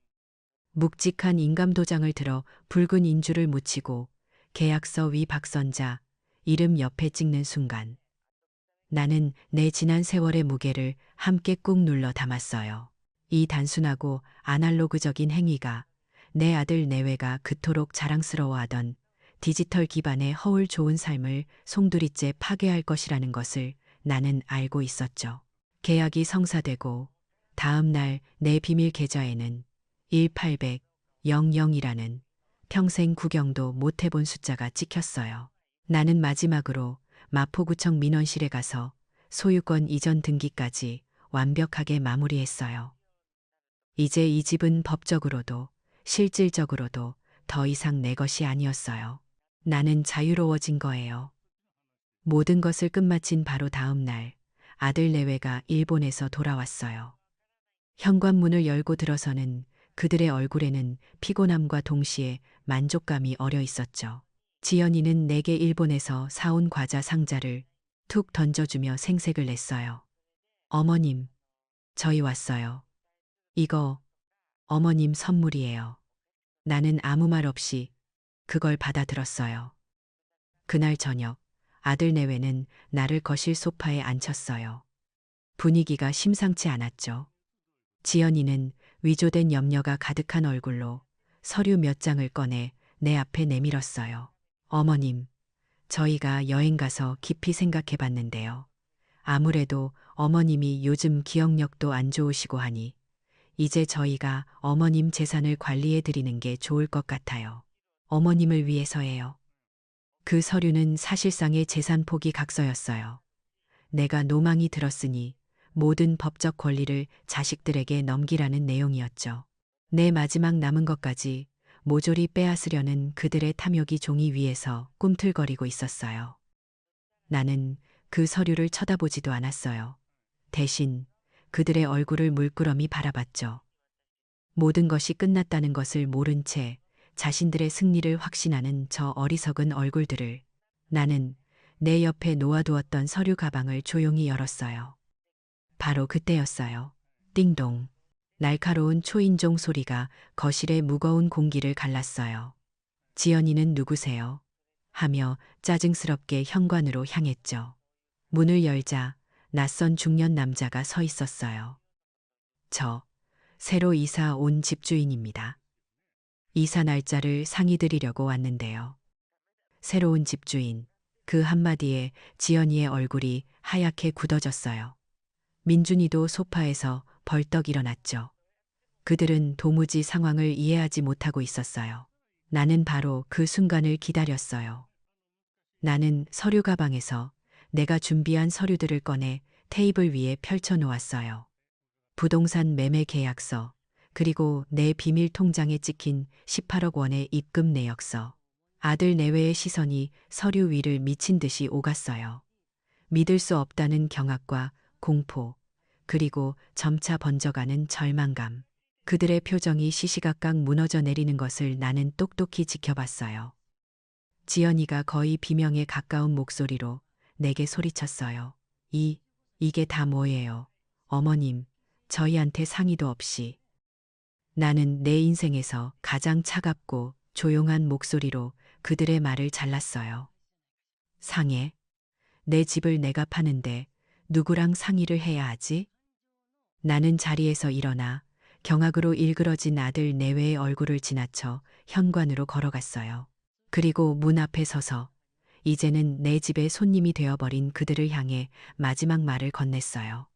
S1: 묵직한 인감도장을 들어 붉은 인주를 묻히고 계약서 위 박선자 이름 옆에 찍는 순간 나는 내 지난 세월의 무게를 함께 꾹 눌러 담았어요. 이 단순하고 아날로그적인 행위가 내 아들 내외가 그토록 자랑스러워하던 디지털 기반의 허울 좋은 삶을 송두리째 파괴할 것이라는 것을 나는 알고 있었죠. 계약이 성사되고 다음 날 내 비밀 계좌에는 1800이라는 평생 구경도 못 해본 숫자가 찍혔어요. 나는 마지막으로 마포구청 민원실에 가서 소유권 이전 등기까지 완벽하게 마무리했어요. 이제 이 집은 법적으로도 실질적으로도 더 이상 내 것이 아니었어요. 나는 자유로워진 거예요. 모든 것을 끝마친 바로 다음 날 아들 내외가 일본에서 돌아왔어요. 현관문을 열고 들어서는 그들의 얼굴에는 피곤함과 동시에 만족감이 어려 있었죠. 지연이는 내게 일본에서 사온 과자 상자를 툭 던져주며 생색을 냈어요. 어머님, 저희 왔어요. 이거 어머님 선물이에요. 나는 아무 말 없이 그걸 받아들었어요. 그날 저녁 아들 내외는 나를 거실 소파에 앉혔어요. 분위기가 심상치 않았죠. 지연이는 위조된 염려가 가득한 얼굴로 서류 몇 장을 꺼내 내 앞에 내밀었어요. 어머님, 저희가 여행 가서 깊이 생각해 봤는데요. 아무래도 어머님이 요즘 기억력도 안 좋으시고 하니 이제 저희가 어머님 재산을 관리해 드리는 게 좋을 것 같아요. 어머님을 위해서예요. 그 서류는 사실상의 재산 포기 각서였어요. 내가 노망이 들었으니 모든 법적 권리를 자식들에게 넘기라는 내용이었죠. 내 마지막 남은 것까지 모조리 빼앗으려는 그들의 탐욕이 종이 위에서 꿈틀거리고 있었어요. 나는 그 서류를 쳐다보지도 않았어요. 대신 그들의 얼굴을 물끄러미 바라봤죠. 모든 것이 끝났다는 것을 모른 채 자신들의 승리를 확신하는 저 어리석은 얼굴들을 나는 내 옆에 놓아두었던 서류 가방을 조용히 열었어요. 바로 그때였어요. 띵동. 날카로운 초인종 소리가 거실의 무거운 공기를 갈랐어요. 지연이는 누구세요? 하며 짜증스럽게 현관으로 향했죠. 문을 열자 낯선 중년 남자가 서 있었어요. 저, 새로 이사 온 집주인입니다. 이사 날짜를 상의 드리려고 왔는데요. 새로운 집주인, 그 한마디에 지연이의 얼굴이 하얗게 굳어졌어요. 민준이도 소파에서 벌떡 일어났죠. 그들은 도무지 상황을 이해하지 못하고 있었어요. 나는 바로 그 순간을 기다렸어요. 나는 서류 가방에서 내가 준비한 서류들을 꺼내 테이블 위에 펼쳐 놓았어요. 부동산 매매 계약서, 그리고 내 비밀 통장에 찍힌 18억 원의 입금 내역서. 아들 내외의 시선이 서류 위를 미친 듯이 오갔어요. 믿을 수 없다는 경악과 공포, 그리고 점차 번져가는 절망감. 그들의 표정이 시시각각 무너져 내리는 것을 나는 똑똑히 지켜봤어요. 지연이가 거의 비명에 가까운 목소리로 내게 소리쳤어요. 이게 다 뭐예요? 어머님, 저희한테 상의도 없이. 나는 내 인생에서 가장 차갑고 조용한 목소리로 그들의 말을 잘랐어요. 상해? 내 집을 내가 파는데 누구랑 상의를 해야 하지? 나는 자리에서 일어나 경악으로 일그러진 아들 내외의 얼굴을 지나쳐 현관으로 걸어갔어요. 그리고 문 앞에 서서 이제는 내 집의 손님이 되어버린 그들을 향해 마지막 말을 건넸어요.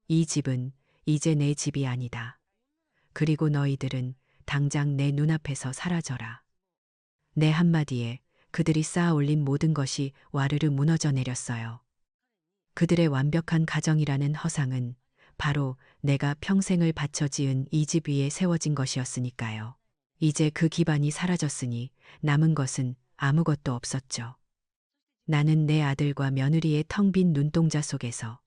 S1: 이 집은 이제 내 집이 아니다. 그리고 너희들은 당장 내 눈앞에서 사라져라. 내 한마디에 그들이 쌓아 올린 모든 것이 와르르 무너져 내렸어요. 그들의 완벽한 가정이라는 허상은 바로 내가 평생을 바쳐 지은 이 집 위에 세워진 것이었으니까요. 이제 그 기반이 사라졌으니 남은 것은 아무것도 없었죠. 나는 내 아들과 며느리의 텅 빈 눈동자 속에서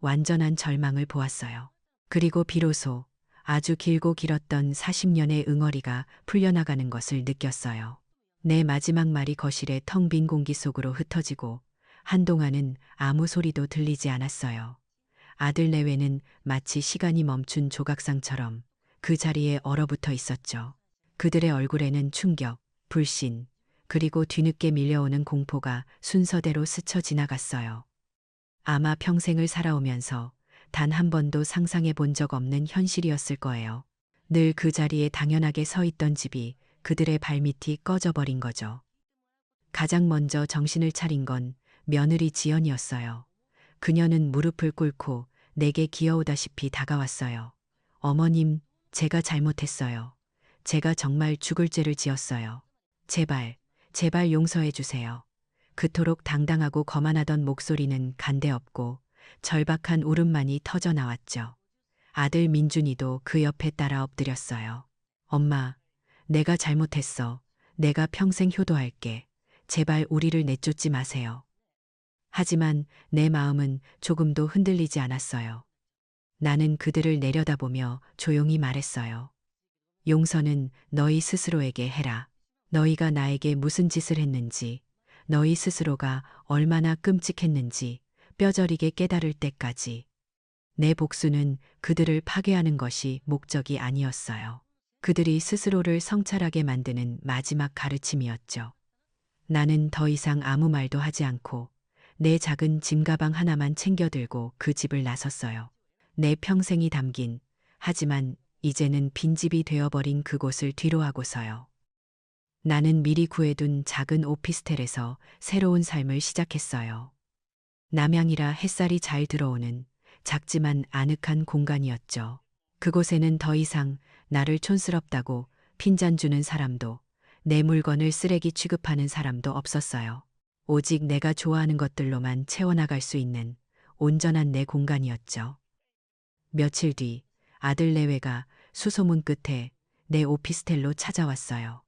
S1: 완전한 절망을 보았어요. 그리고 비로소 아주 길고 길었던 40년의 응어리가 풀려나가는 것을 느꼈어요. 내 마지막 말이 거실의 텅 빈 공기 속으로 흩어지고 한동안은 아무 소리도 들리지 않았어요. 아들 내외는 마치 시간이 멈춘 조각상처럼 그 자리에 얼어붙어 있었죠. 그들의 얼굴에는 충격, 불신, 그리고 뒤늦게 밀려오는 공포가 순서대로 스쳐 지나갔어요. 아마 평생을 살아오면서 단 한 번도 상상해 본 적 없는 현실이었을 거예요. 늘 그 자리에 당연하게 서 있던 집이 그들의 발밑이 꺼져버린 거죠. 가장 먼저 정신을 차린 건 며느리 지연이었어요. 그녀는 무릎을 꿇고 내게 기어오다시피 다가왔어요. 어머님, 제가 잘못했어요. 제가 정말 죽을 죄를 지었어요. 제발 용서해 주세요. 그토록 당당하고 거만하던 목소리는 간데없고 절박한 울음만이 터져 나왔죠. 아들 민준이도 그 옆에 따라 엎드렸어요. 엄마, 내가 잘못했어. 내가 평생 효도할게. 제발 우리를 내쫓지 마세요. 하지만 내 마음은 조금도 흔들리지 않았어요. 나는 그들을 내려다보며 조용히 말했어요. 용서는 너희 스스로에게 해라. 너희가 나에게 무슨 짓을 했는지, 너희 스스로가 얼마나 끔찍했는지 뼈저리게 깨달을 때까지. 내 복수는 그들을 파괴하는 것이 목적이 아니었어요. 그들이 스스로를 성찰하게 만드는 마지막 가르침이었죠. 나는 더 이상 아무 말도 하지 않고 내 작은 짐가방 하나만 챙겨들고 그 집을 나섰어요. 내 평생이 담긴, 하지만 이제는 빈집이 되어버린 그곳을 뒤로하고서요. 나는 미리 구해둔 작은 오피스텔에서 새로운 삶을 시작했어요. 남양이라 햇살이 잘 들어오는 작지만 아늑한 공간이었죠. 그곳에는 더 이상 나를 촌스럽다고 핀잔 주는 사람도, 내 물건을 쓰레기 취급하는 사람도 없었어요. 오직 내가 좋아하는 것들로만 채워나갈 수 있는 온전한 내 공간이었죠. 며칠 뒤 아들 내외가 수소문 끝에 내 오피스텔로 찾아왔어요.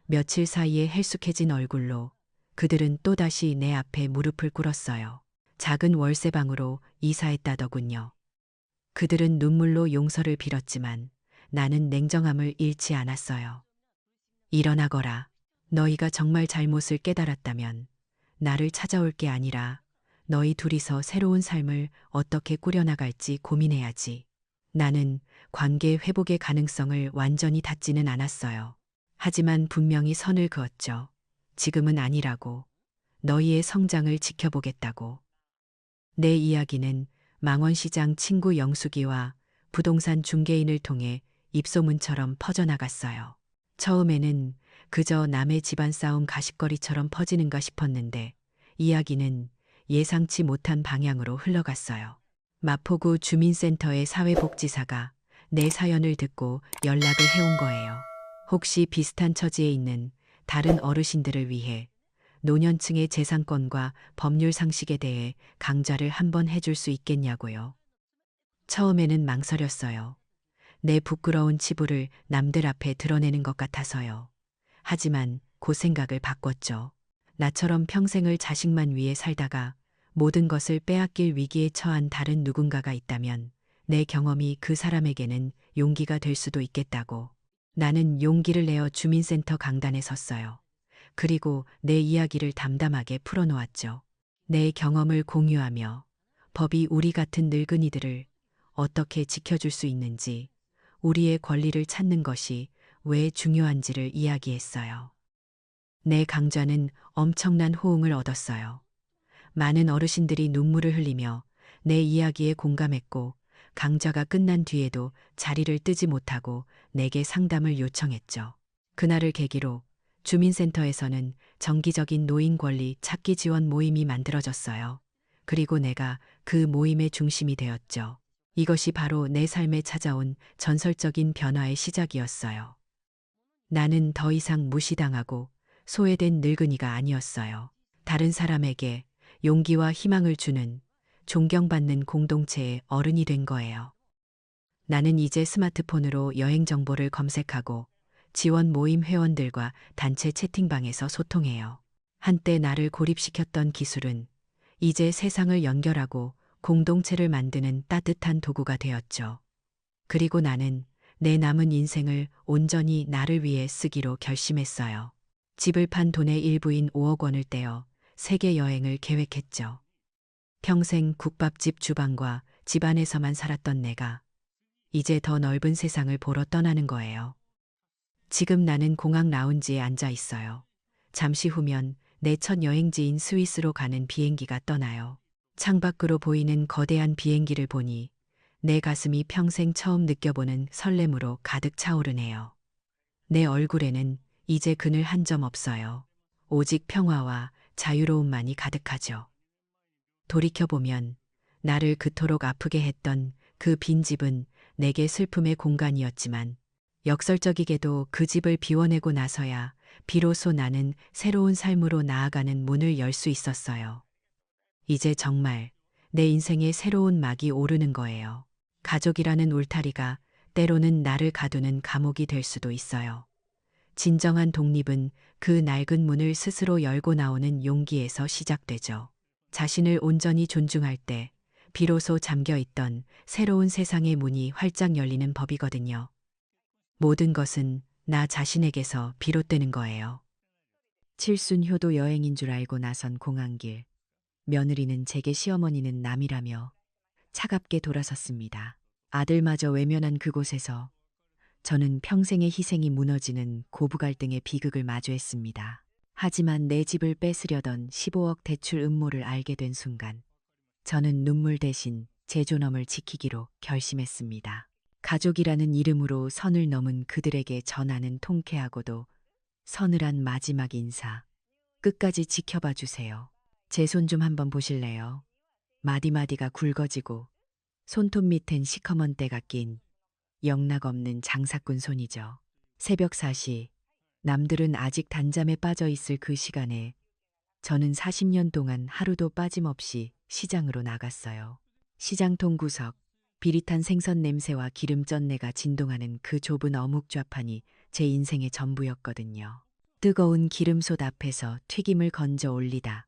S1: 며칠 사이에 헬쑥해진 얼굴로 그들은 또다시 내 앞에 무릎을 꿇었어요. 작은 월세방으로 이사했다더군요. 그들은 눈물로 용서를 빌었지만 나는 냉정함을 잃지 않았어요. 일어나거라. 너희가 정말 잘못을 깨달았다면 나를 찾아올 게 아니라 너희 둘이서 새로운 삶을 어떻게 꾸려나갈지 고민해야지. 나는 관계 회복의 가능성을 완전히 닫지는 않았어요. 하지만 분명히 선을 그었죠. 지금은 아니라고. 너희의 성장을 지켜보겠다고. 내 이야기는 망원시장 친구 영숙이와 부동산 중개인을 통해 입소문처럼 퍼져나갔어요. 처음에는 그저 남의 집안 싸움 가십거리처럼 퍼지는가 싶었는데 이야기는 예상치 못한 방향으로 흘러갔어요. 마포구 주민센터의 사회복지사가 내 사연을 듣고 연락을 해온 거예요. 혹시 비슷한 처지에 있는 다른 어르신들을 위해 노년층의 재산권과 법률 상식에 대해 강좌를 한번 해줄 수 있겠냐고요. 처음에는 망설였어요. 내 부끄러운 치부를 남들 앞에 드러내는 것 같아서요. 하지만 그 생각을 바꿨죠. 나처럼 평생을 자식만 위해 살다가 모든 것을 빼앗길 위기에 처한 다른 누군가가 있다면 내 경험이 그 사람에게는 용기가 될 수도 있겠다고. 나는 용기를 내어 주민센터 강단에 섰어요. 그리고 내 이야기를 담담하게 풀어놓았죠. 내 경험을 공유하며 법이 우리 같은 늙은이들을 어떻게 지켜줄 수 있는지, 우리의 권리를 찾는 것이 왜 중요한지를 이야기했어요. 내 강좌는 엄청난 호응을 얻었어요. 많은 어르신들이 눈물을 흘리며 내 이야기에 공감했고, 강좌가 끝난 뒤에도 자리를 뜨지 못하고 내게 상담을 요청했죠. 그날을 계기로 주민센터에서는 정기적인 노인 권리 찾기 지원 모임이 만들어졌어요. 그리고 내가 그 모임의 중심이 되었죠. 이것이 바로 내 삶에 찾아온 전설적인 변화의 시작이었어요. 나는 더 이상 무시당하고 소외된 늙은이가 아니었어요. 다른 사람에게 용기와 희망을 주는 존경받는 공동체의 어른이 된 거예요. 나는 이제 스마트폰으로 여행 정보를 검색하고 지원 모임 회원들과 단체 채팅방에서 소통해요. 한때 나를 고립시켰던 기술은 이제 세상을 연결하고 공동체를 만드는 따뜻한 도구가 되었죠. 그리고 나는 내 남은 인생을 온전히 나를 위해 쓰기로 결심했어요. 집을 판 돈의 일부인 5억 원을 떼어 세계 여행을 계획했죠. 평생 국밥집 주방과 집안에서만 살았던 내가 이제 더 넓은 세상을 보러 떠나는 거예요. 지금 나는 공항 라운지에 앉아 있어요. 잠시 후면 내 첫 여행지인 스위스로 가는 비행기가 떠나요. 창밖으로 보이는 거대한 비행기를 보니 내 가슴이 평생 처음 느껴보는 설렘으로 가득 차오르네요. 내 얼굴에는 이제 그늘 한 점 없어요. 오직 평화와 자유로움만이 가득하죠. 돌이켜보면 나를 그토록 아프게 했던 그 빈집은 내게 슬픔의 공간이었지만 역설적이게도 그 집을 비워내고 나서야 비로소 나는 새로운 삶으로 나아가는 문을 열 수 있었어요. 이제 정말 내 인생에 새로운 막이 오르는 거예요. 가족이라는 울타리가 때로는 나를 가두는 감옥이 될 수도 있어요. 진정한 독립은 그 낡은 문을 스스로 열고 나오는 용기에서 시작되죠. 자신을 온전히 존중할 때 비로소 잠겨 있던 새로운 세상의 문이 활짝 열리는 법이거든요. 모든 것은 나 자신에게서 비롯되는 거예요. 칠순효도 여행인 줄 알고 나선 공항길. 며느리는 제게 시어머니는 남이라며 차갑게 돌아섰습니다. 아들마저 외면한 그곳에서 저는 평생의 희생이 무너지는 고부 갈등의 비극을 마주했습니다. 하지만 내 집을 뺏으려던 15억 대출 음모를 알게 된 순간 저는 눈물 대신 제 존엄을 지키기로 결심했습니다. 가족이라는 이름으로 선을 넘은 그들에게 전하는 통쾌하고도 서늘한 마지막 인사. 끝까지 지켜봐 주세요. 제 손 좀 한번 보실래요? 마디마디가 굵어지고 손톱 밑엔 시커먼 때가 낀 영락없는 장사꾼 손이죠. 새벽 4시, 남들은 아직 단잠에 빠져 있을 그 시간에 저는 40년 동안 하루도 빠짐없이 시장으로 나갔어요. 시장통 구석, 비릿한 생선 냄새와 기름 쩐내가 진동하는 그 좁은 어묵 좌판이 제 인생의 전부였거든요. 뜨거운 기름솥 앞에서 튀김을 건져 올리다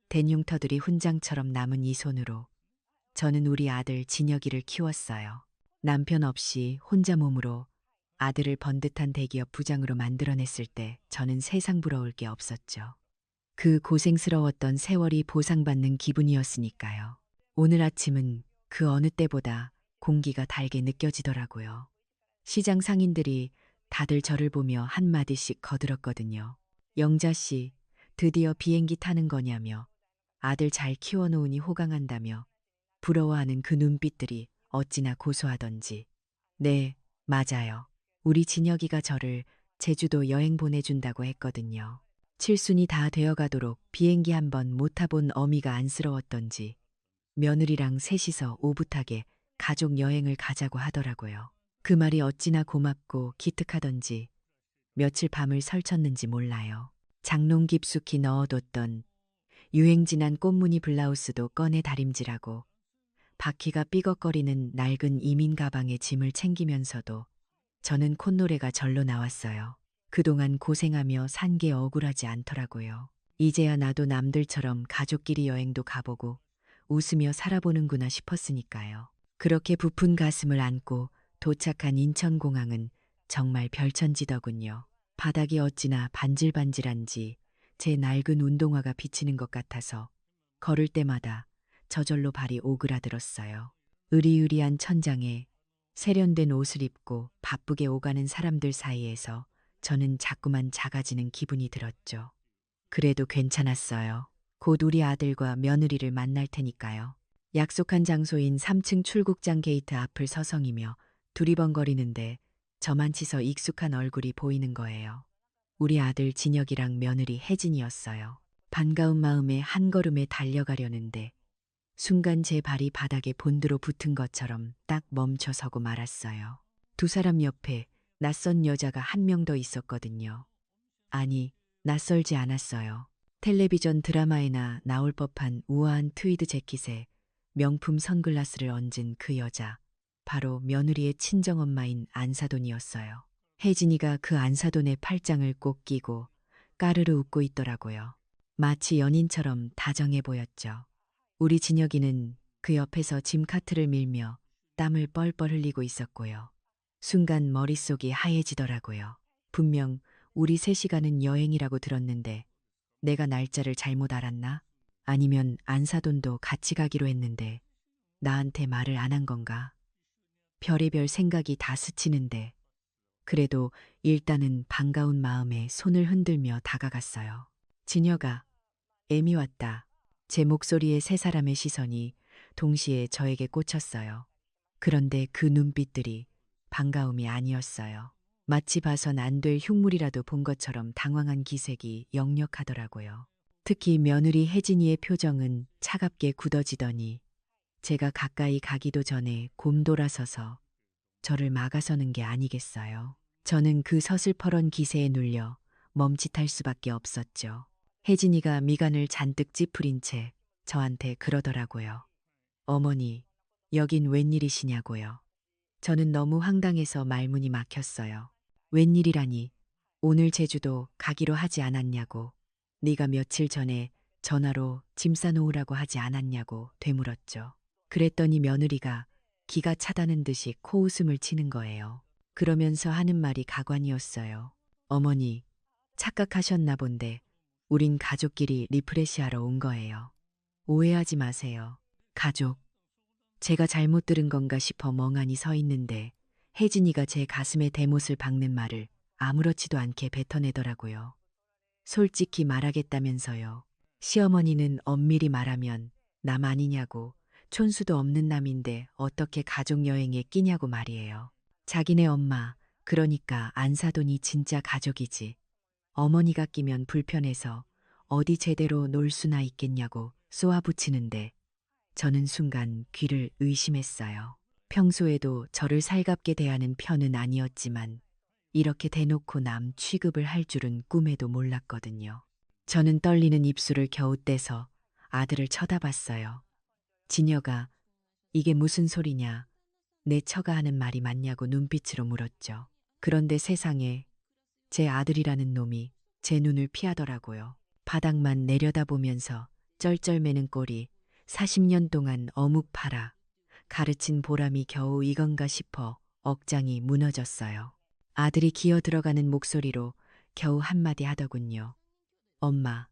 S1: 댄 흉터들이 훈장처럼 남은 이 손으로 저는 우리 아들 진혁이를 키웠어요. 남편 없이 혼자 몸으로 아들을 번듯한 대기업 부장으로 만들어냈을 때 저는 세상 부러울 게 없었죠. 그 고생스러웠던 세월이 보상받는 기분이었으니까요. 오늘 아침은 그 어느 때보다 공기가 달게 느껴지더라고요. 시장 상인들이 다들 저를 보며 한마디씩 거들었거든요. 영자 씨, 드디어 비행기 타는 거냐며, 아들 잘 키워놓으니 호강한다며, 부러워하는 그 눈빛들이 어찌나 고소하던지. 네, 맞아요. 우리 진혁이가 저를 제주도 여행 보내준다고 했거든요. 칠순이 다 되어가도록 비행기 한 번 못 타본 어미가 안쓰러웠던지 며느리랑 셋이서 오붓하게 가족 여행을 가자고 하더라고요. 그 말이 어찌나 고맙고 기특하던지 며칠 밤을 설쳤는지 몰라요. 장롱 깊숙이 넣어뒀던 유행 지난 꽃무늬 블라우스도 꺼내 다림질하고 바퀴가 삐걱거리는 낡은 이민 가방에 짐을 챙기면서도 저는 콧노래가 절로 나왔어요. 그동안 고생하며 산 게 억울하지 않더라고요. 이제야 나도 남들처럼 가족끼리 여행도 가보고 웃으며 살아보는구나 싶었으니까요. 그렇게 부푼 가슴을 안고 도착한 인천공항은 정말 별천지더군요. 바닥이 어찌나 반질반질한지 제 낡은 운동화가 비치는 것 같아서 걸을 때마다 저절로 발이 오그라들었어요. 으리으리한 천장에 세련된 옷을 입고 바쁘게 오가는 사람들 사이에서 저는 자꾸만 작아지는 기분이 들었죠. 그래도 괜찮았어요. 곧 우리 아들과 며느리를 만날 테니까요. 약속한 장소인 3층 출국장 게이트 앞을 서성이며 두리번거리는데 저만 치서 익숙한 얼굴이 보이는 거예요. 우리 아들 진혁이랑 며느리 혜진이었어요. 반가운 마음에 한 걸음에 달려가려는데 순간 제 발이 바닥에 본드로 붙은 것처럼 딱 멈춰서고 말았어요. 두 사람 옆에 낯선 여자가 한 명 더 있었거든요. 아니, 낯설지 않았어요. 텔레비전 드라마에나 나올 법한 우아한 트위드 재킷에 명품 선글라스를 얹은 그 여자. 바로 며느리의 친정엄마인 안사돈이었어요. 혜진이가 그 안사돈의 팔짱을 꼭 끼고 까르르 웃고 있더라고요. 마치 연인처럼 다정해 보였죠. 우리 진혁이는 그 옆에서 짐카트를 밀며 땀을 뻘뻘 흘리고 있었고요. 순간 머릿속이 하얘지더라고요. 분명 우리 셋이 가는 여행이라고 들었는데 내가 날짜를 잘못 알았나? 아니면 안사돈도 같이 가기로 했는데 나한테 말을 안 한 건가? 별의별 생각이 다 스치는데 그래도 일단은 반가운 마음에 손을 흔들며 다가갔어요. 진혁아, 애미 왔다. 제 목소리에 세 사람의 시선이 동시에 저에게 꽂혔어요. 그런데 그 눈빛들이 반가움이 아니었어요. 마치 봐선 안 될 흉물이라도 본 것처럼 당황한 기색이 역력하더라고요. 특히 며느리 혜진이의 표정은 차갑게 굳어지더니 제가 가까이 가기도 전에 곰돌아서서 저를 막아서는 게 아니겠어요. 저는 그 서슬퍼런 기세에 눌려 멈칫할 수밖에 없었죠. 혜진이가 미간을 잔뜩 찌푸린 채 저한테 그러더라고요. 어머니, 여긴 웬일이시냐고요. 저는 너무 황당해서 말문이 막혔어요. 웬일이라니, 오늘 제주도 가기로 하지 않았냐고, 네가 며칠 전에 전화로 짐 싸놓으라고 하지 않았냐고 되물었죠. 그랬더니 며느리가 기가 차다는 듯이 코웃음을 치는 거예요. 그러면서 하는 말이 가관이었어요. 어머니, 착각하셨나 본데 우린 가족끼리 리프레시하러 온 거예요. 오해하지 마세요. 가족. 제가 잘못 들은 건가 싶어 멍하니 서 있는데 혜진이가 제 가슴에 대못을 박는 말을 아무렇지도 않게 뱉어내더라고요. 솔직히 말하겠다면서요. 시어머니는 엄밀히 말하면 남 아니냐고, 촌수도 없는 남인데 어떻게 가족여행에 끼냐고 말이에요. 자기네 엄마, 그러니까 안사돈이 진짜 가족이지. 어머니가 끼면 불편해서 어디 제대로 놀 수나 있겠냐고 쏘아붙이는데 저는 순간 귀를 의심했어요. 평소에도 저를 살갑게 대하는 편은 아니었지만 이렇게 대놓고 남 취급을 할 줄은 꿈에도 몰랐거든요. 저는 떨리는 입술을 겨우 떼서 아들을 쳐다봤어요. 진혁아, 이게 무슨 소리냐? 내 처가 하는 말이 맞냐고 눈빛으로 물었죠. 그런데 세상에 제 아들이라는 놈이 제 눈을 피하더라고요. 바닥만 내려다보면서 쩔쩔매는 꼴이 40년 동안 어묵 팔아 가르친 보람이 겨우 이건가 싶어 억장이 무너졌어요. 아들이 기어 들어가는 목소리로 겨우 한마디 하더군요. 엄마,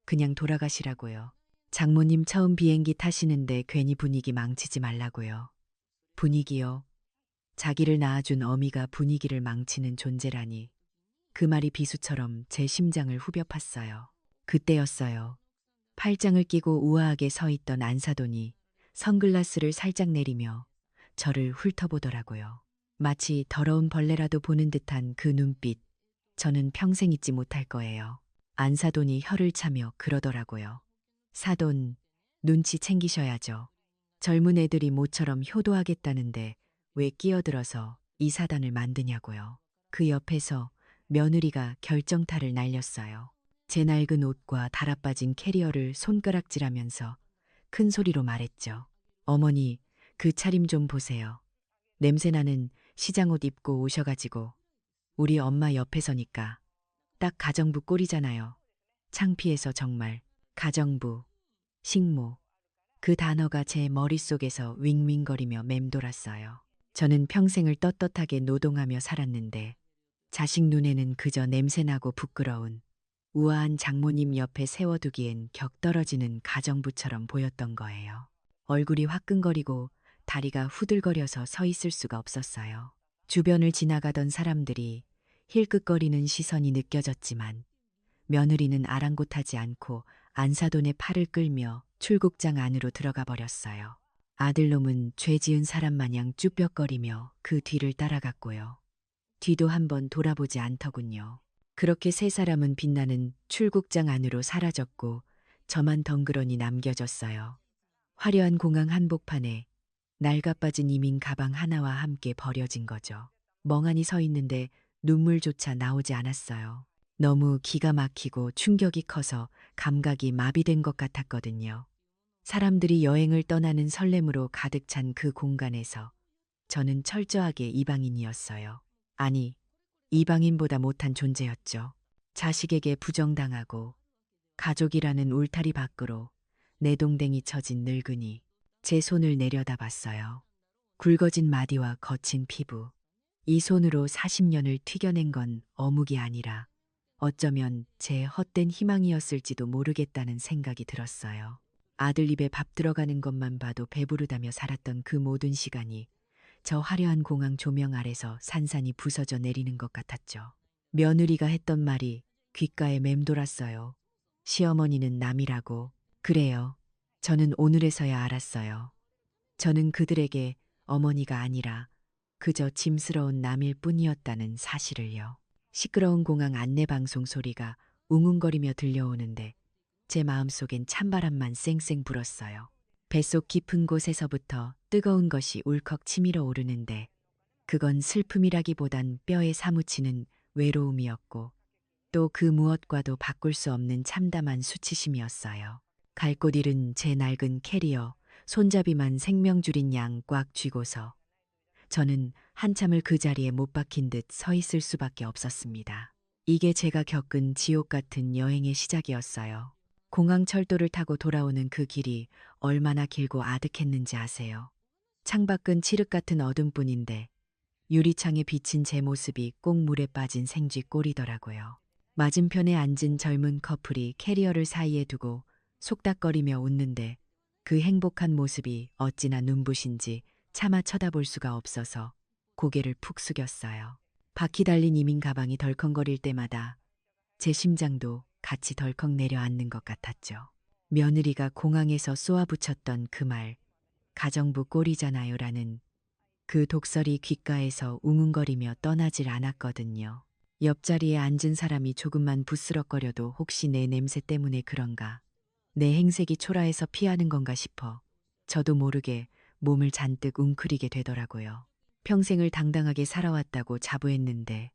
S1: 그냥 돌아가시라고요. 장모님 처음 비행기 타시는데 괜히 분위기 망치지 말라고요. 분위기요? 자기를 낳아준 어미가 분위기를 망치는 존재라니. 그 말이 비수처럼 제 심장을 후벼 팠어요. 그때였어요. 팔짱을 끼고 우아하게 서 있던 안사돈이 선글라스를 살짝 내리며 저를 훑어보더라고요. 마치 더러운 벌레라도 보는 듯한 그 눈빛, 저는 평생 잊지 못할 거예요. 안 사돈이 혀를 차며 그러더라고요. 사돈, 눈치 챙기셔야죠. 젊은 애들이 모처럼 효도하겠다는데 왜 끼어들어서 이 사단을 만드냐고요. 그 옆에서 며느리가 결정타를 날렸어요. 제 낡은 옷과 달아빠진 캐리어를 손가락질하면서 큰 소리로 말했죠. 어머니, 그 차림 좀 보세요. 냄새나는 시장옷 입고 오셔가지고 우리 엄마 옆에 서니까 딱 가정부 꼴이잖아요. 창피해서 정말. 가정부, 식모. 그 단어가 제 머릿속에서 윙윙거리며 맴돌았어요. 저는 평생을 떳떳하게 노동하며 살았는데 자식 눈에는 그저 냄새나고 부끄러운 우아한 장모님 옆에 세워두기엔 격떨어지는 가정부처럼 보였던 거예요. 얼굴이 화끈거리고 다리가 후들거려서 서 있을 수가 없었어요. 주변을 지나가던 사람들이 힐끗거리는 시선이 느껴졌지만 며느리는 아랑곳하지 않고 안사돈의 팔을 끌며 출국장 안으로 들어가 버렸어요. 아들놈은 죄 지은 사람 마냥 쭈뼛거리며 그 뒤를 따라갔고요. 뒤도 한번 돌아보지 않더군요. 그렇게 세 사람은 빛나는 출국장 안으로 사라졌고 저만 덩그러니 남겨졌어요. 화려한 공항 한복판에 낡아빠진 이민 가방 하나와 함께 버려진 거죠. 멍하니 서 있는데 눈물조차 나오지 않았어요. 너무 기가 막히고 충격이 커서 감각이 마비된 것 같았거든요. 사람들이 여행을 떠나는 설렘으로 가득 찬 그 공간에서 저는 철저하게 이방인이었어요. 아니, 이방인보다 못한 존재였죠. 자식에게 부정당하고 가족이라는 울타리 밖으로 내동댕이 쳐진 늙은이. 제 손을 내려다봤어요. 굵어진 마디와 거친 피부. 이 손으로 40년을 튀겨낸 건 어묵이 아니라 어쩌면 제 헛된 희망이었을지도 모르겠다는 생각이 들었어요. 아들 입에 밥 들어가는 것만 봐도 배부르다며 살았던 그 모든 시간이 저 화려한 공항 조명 아래서 산산이 부서져 내리는 것 같았죠. 며느리가 했던 말이 귓가에 맴돌았어요. 시어머니는 남이라고. 그래요. 저는 오늘에서야 알았어요. 저는 그들에게 어머니가 아니라 그저 짐스러운 남일 뿐이었다는 사실을요. 시끄러운 공항 안내방송 소리가 웅웅거리며 들려오는데 제 마음속엔 찬바람만 쌩쌩 불었어요. 뱃속 깊은 곳에서부터 뜨거운 것이 울컥 치밀어 오르는데 그건 슬픔이라기보단 뼈에 사무치는 외로움이었고 또 그 무엇과도 바꿀 수 없는 참담한 수치심이었어요. 갈 곳 잃은 제 낡은 캐리어, 손잡이만 생명줄인 양 꽉 쥐고서 저는 한참을 그 자리에 못 박힌 듯 서 있을 수밖에 없었습니다. 이게 제가 겪은 지옥 같은 여행의 시작이었어요. 공항 철도를 타고 돌아오는 그 길이 얼마나 길고 아득했는지 아세요? 창밖은 칠흑 같은 어둠뿐인데 유리창에 비친 제 모습이 꼭 물에 빠진 생쥐 꼴이더라고요. 맞은편에 앉은 젊은 커플이 캐리어를 사이에 두고 속닥거리며 웃는데 그 행복한 모습이 어찌나 눈부신지 차마 쳐다볼 수가 없어서 고개를 푹 숙였어요. 바퀴 달린 이민 가방이 덜컹거릴 때마다 제 심장도 같이 덜컥 내려앉는 것 같았죠. 며느리가 공항에서 쏘아붙였던 그 말, 가정부 꼴이잖아요 라는 그 독설이 귓가에서 웅웅거리며 떠나질 않았거든요. 옆자리에 앉은 사람이 조금만 부스럭거려도 혹시 내 냄새 때문에 그런가, 내 행색이 초라해서 피하는 건가 싶어 저도 모르게 몸을 잔뜩 웅크리게 되더라고요. 평생을 당당하게 살아왔다고 자부했는데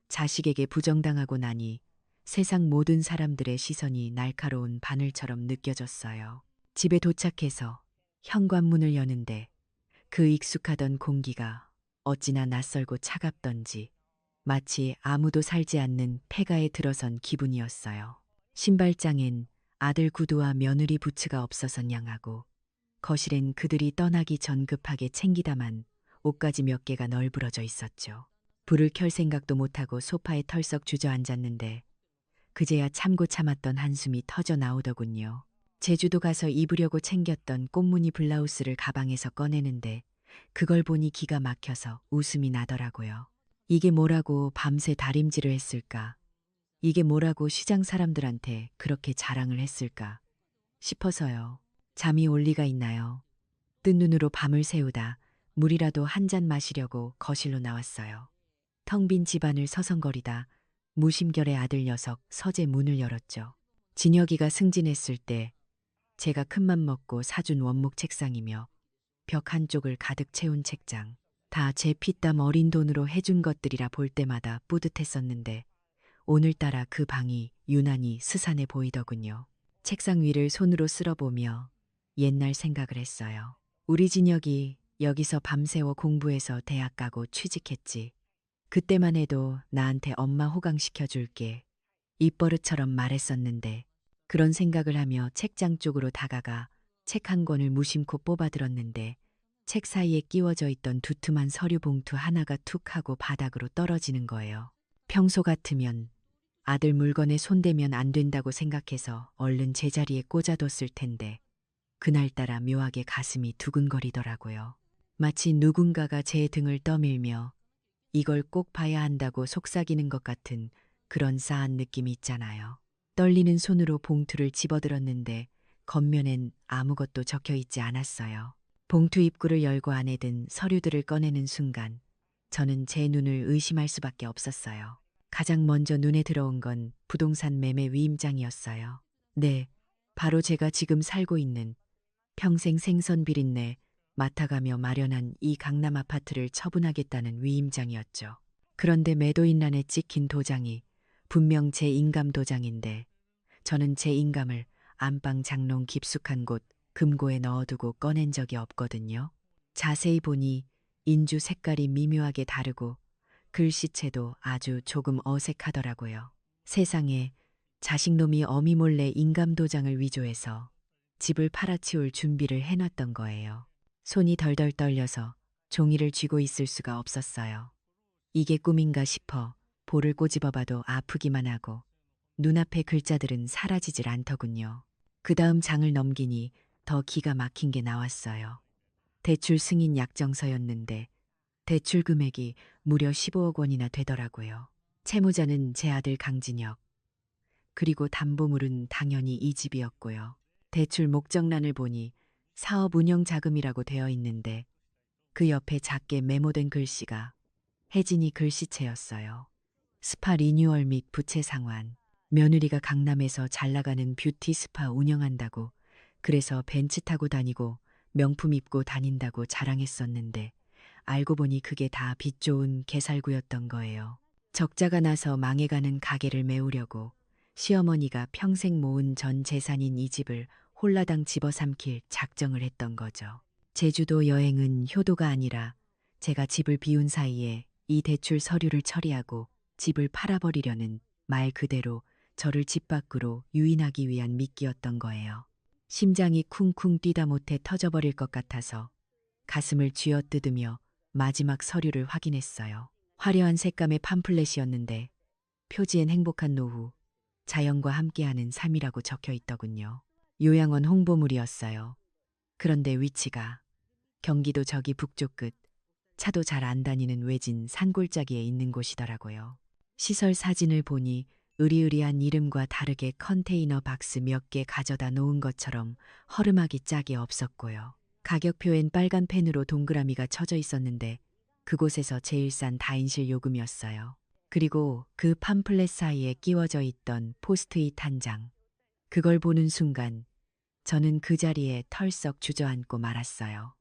S1: 자식에게 부정당하고 나니 세상 모든 사람들의 시선이 날카로운 바늘처럼 느껴졌어요. 집에 도착해서 현관문을 여는데 그 익숙하던 공기가 어찌나 낯설고 차갑던지 마치 아무도 살지 않는 폐가에 들어선 기분이었어요. 신발장엔 아들 구두와 며느리 부츠가 없어서 냥하고 거실엔 그들이 떠나기 전 급하게 챙기다만 옷가지 몇 개가 널브러져 있었죠. 불을 켤 생각도 못하고 소파에 털썩 주저앉았는데 그제야 참고 참았던 한숨이 터져 나오더군요. 제주도 가서 입으려고 챙겼던 꽃무늬 블라우스를 가방에서 꺼내는데 그걸 보니 기가 막혀서 웃음이 나더라고요. 이게 뭐라고 밤새 다림질을 했을까? 이게 뭐라고 시장 사람들한테 그렇게 자랑을 했을까? 싶어서요. 잠이 올 리가 있나요? 뜬 눈으로 밤을 새우다 물이라도 한 잔 마시려고 거실로 나왔어요. 텅 빈 집안을 서성거리다 무심결의 아들 녀석 서재 문을 열었죠. 진혁이가 승진했을 때 제가 큰맘 먹고 사준 원목 책상이며 벽 한쪽을 가득 채운 책장. 다 제 피땀 어린 돈으로 해준 것들이라 볼 때마다 뿌듯했었는데 오늘따라 그 방이 유난히 스산해 보이더군요. 책상 위를 손으로 쓸어보며 옛날 생각을 했어요. 우리 진혁이 여기서 밤새워 공부해서 대학 가고 취직했지. 그때만 해도 나한테 엄마 호강시켜줄게. 입버릇처럼 말했었는데 그런 생각을 하며 책장 쪽으로 다가가 책 한 권을 무심코 뽑아들었는데 책 사이에 끼워져 있던 두툼한 서류 봉투 하나가 툭 하고 바닥으로 떨어지는 거예요. 평소 같으면 아들 물건에 손대면 안 된다고 생각해서 얼른 제자리에 꽂아뒀을 텐데 그날따라 묘하게 가슴이 두근거리더라고요. 마치 누군가가 제 등을 떠밀며 이걸 꼭 봐야 한다고 속삭이는 것 같은 그런 싸한 느낌이 있잖아요. 떨리는 손으로 봉투를 집어들었는데 겉면엔 아무것도 적혀 있지 않았어요. 봉투 입구를 열고 안에 든 서류들을 꺼내는 순간 저는 제 눈을 의심할 수밖에 없었어요. 가장 먼저 눈에 들어온 건 부동산 매매 위임장이었어요. 네, 바로 제가 지금 살고 있는 평생 생선 비린내 맡아가며 마련한 이 강남 아파트를 처분하겠다는 위임장이었죠. 그런데 매도인란에 찍힌 도장이 분명 제 인감 도장인데 저는 제 인감을 안방 장롱 깊숙한 곳 금고에 넣어두고 꺼낸 적이 없거든요. 자세히 보니 인주 색깔이 미묘하게 다르고 글씨체도 아주 조금 어색하더라고요. 세상에 자식놈이 어미 몰래 인감 도장을 위조해서 집을 팔아치울 준비를 해놨던 거예요. 손이 덜덜 떨려서 종이를 쥐고 있을 수가 없었어요. 이게 꿈인가 싶어 볼을 꼬집어봐도 아프기만 하고 눈앞의 글자들은 사라지질 않더군요. 그 다음 장을 넘기니 더 기가 막힌 게 나왔어요. 대출 승인 약정서였는데 대출 금액이 무려 15억 원이나 되더라고요. 채무자는 제 아들 강진혁, 그리고 담보물은 당연히 이 집이었고요. 대출 목적란을 보니 사업 운영 자금이라고 되어 있는데 그 옆에 작게 메모된 글씨가 혜진이 글씨체였어요. 스파 리뉴얼 및 부채 상환. 며느리가 강남에서 잘 나가는 뷰티 스파 운영한다고 그래서 벤츠 타고 다니고 명품 입고 다닌다고 자랑했었는데 알고 보니 그게 다 빚 좋은 개살구였던 거예요. 적자가 나서 망해가는 가게를 메우려고 시어머니가 평생 모은 전 재산인 이 집을 홀라당 집어삼킬 작정을 했던 거죠. 제주도 여행은 효도가 아니라 제가 집을 비운 사이에 이 대출 서류를 처리하고 집을 팔아버리려는 말 그대로 저를 집 밖으로 유인하기 위한 미끼였던 거예요. 심장이 쿵쿵 뛰다 못해 터져버릴 것 같아서 가슴을 쥐어뜯으며 마지막 서류를 확인했어요. 화려한 색감의 팜플렛이었는데 표지엔 행복한 노후, 자연과 함께하는 삶이라고 적혀 있더군요. 요양원 홍보물이었어요. 그런데 위치가 경기도 저기 북쪽 끝, 차도 잘 안 다니는 외진 산골짜기에 있는 곳이더라고요. 시설 사진을 보니 으리으리한 이름과 다르게 컨테이너 박스 몇 개 가져다 놓은 것처럼 허름하기 짝이 없었고요. 가격표엔 빨간 펜으로 동그라미가 쳐져 있었는데 그곳에서 제일 싼 다인실 요금이었어요. 그리고 그 팜플렛 사이에 끼워져 있던 포스트잇 한 장. 그걸 보는 순간 저는 그 자리에 털썩 주저앉고 말았어요.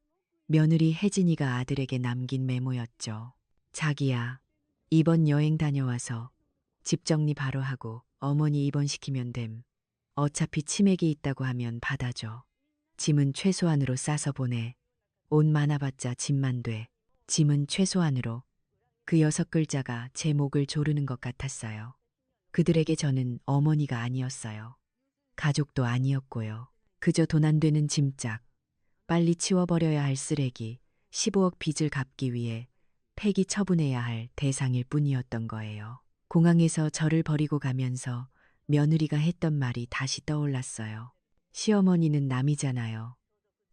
S1: 며느리 혜진이가 아들에게 남긴 메모였죠. 자기야, 이번 여행 다녀와서 집 정리 바로 하고 어머니 입원시키면 됨. 어차피 치맥이 있다고 하면 받아줘. 짐은 최소한으로 싸서 보내. 옷 많아봤자 짐만 돼. 짐은 최소한으로. 그 6글자가 제 목을 조르는 것 같았어요. 그들에게 저는 어머니가 아니었어요. 가족도 아니었고요. 그저 돈 안 되는 짐짝, 빨리 치워버려야 할 쓰레기, 15억 빚을 갚기 위해 폐기 처분해야 할 대상일 뿐이었던 거예요. 공항에서 저를 버리고 가면서 며느리가 했던 말이 다시 떠올랐어요. 시어머니는 남이잖아요.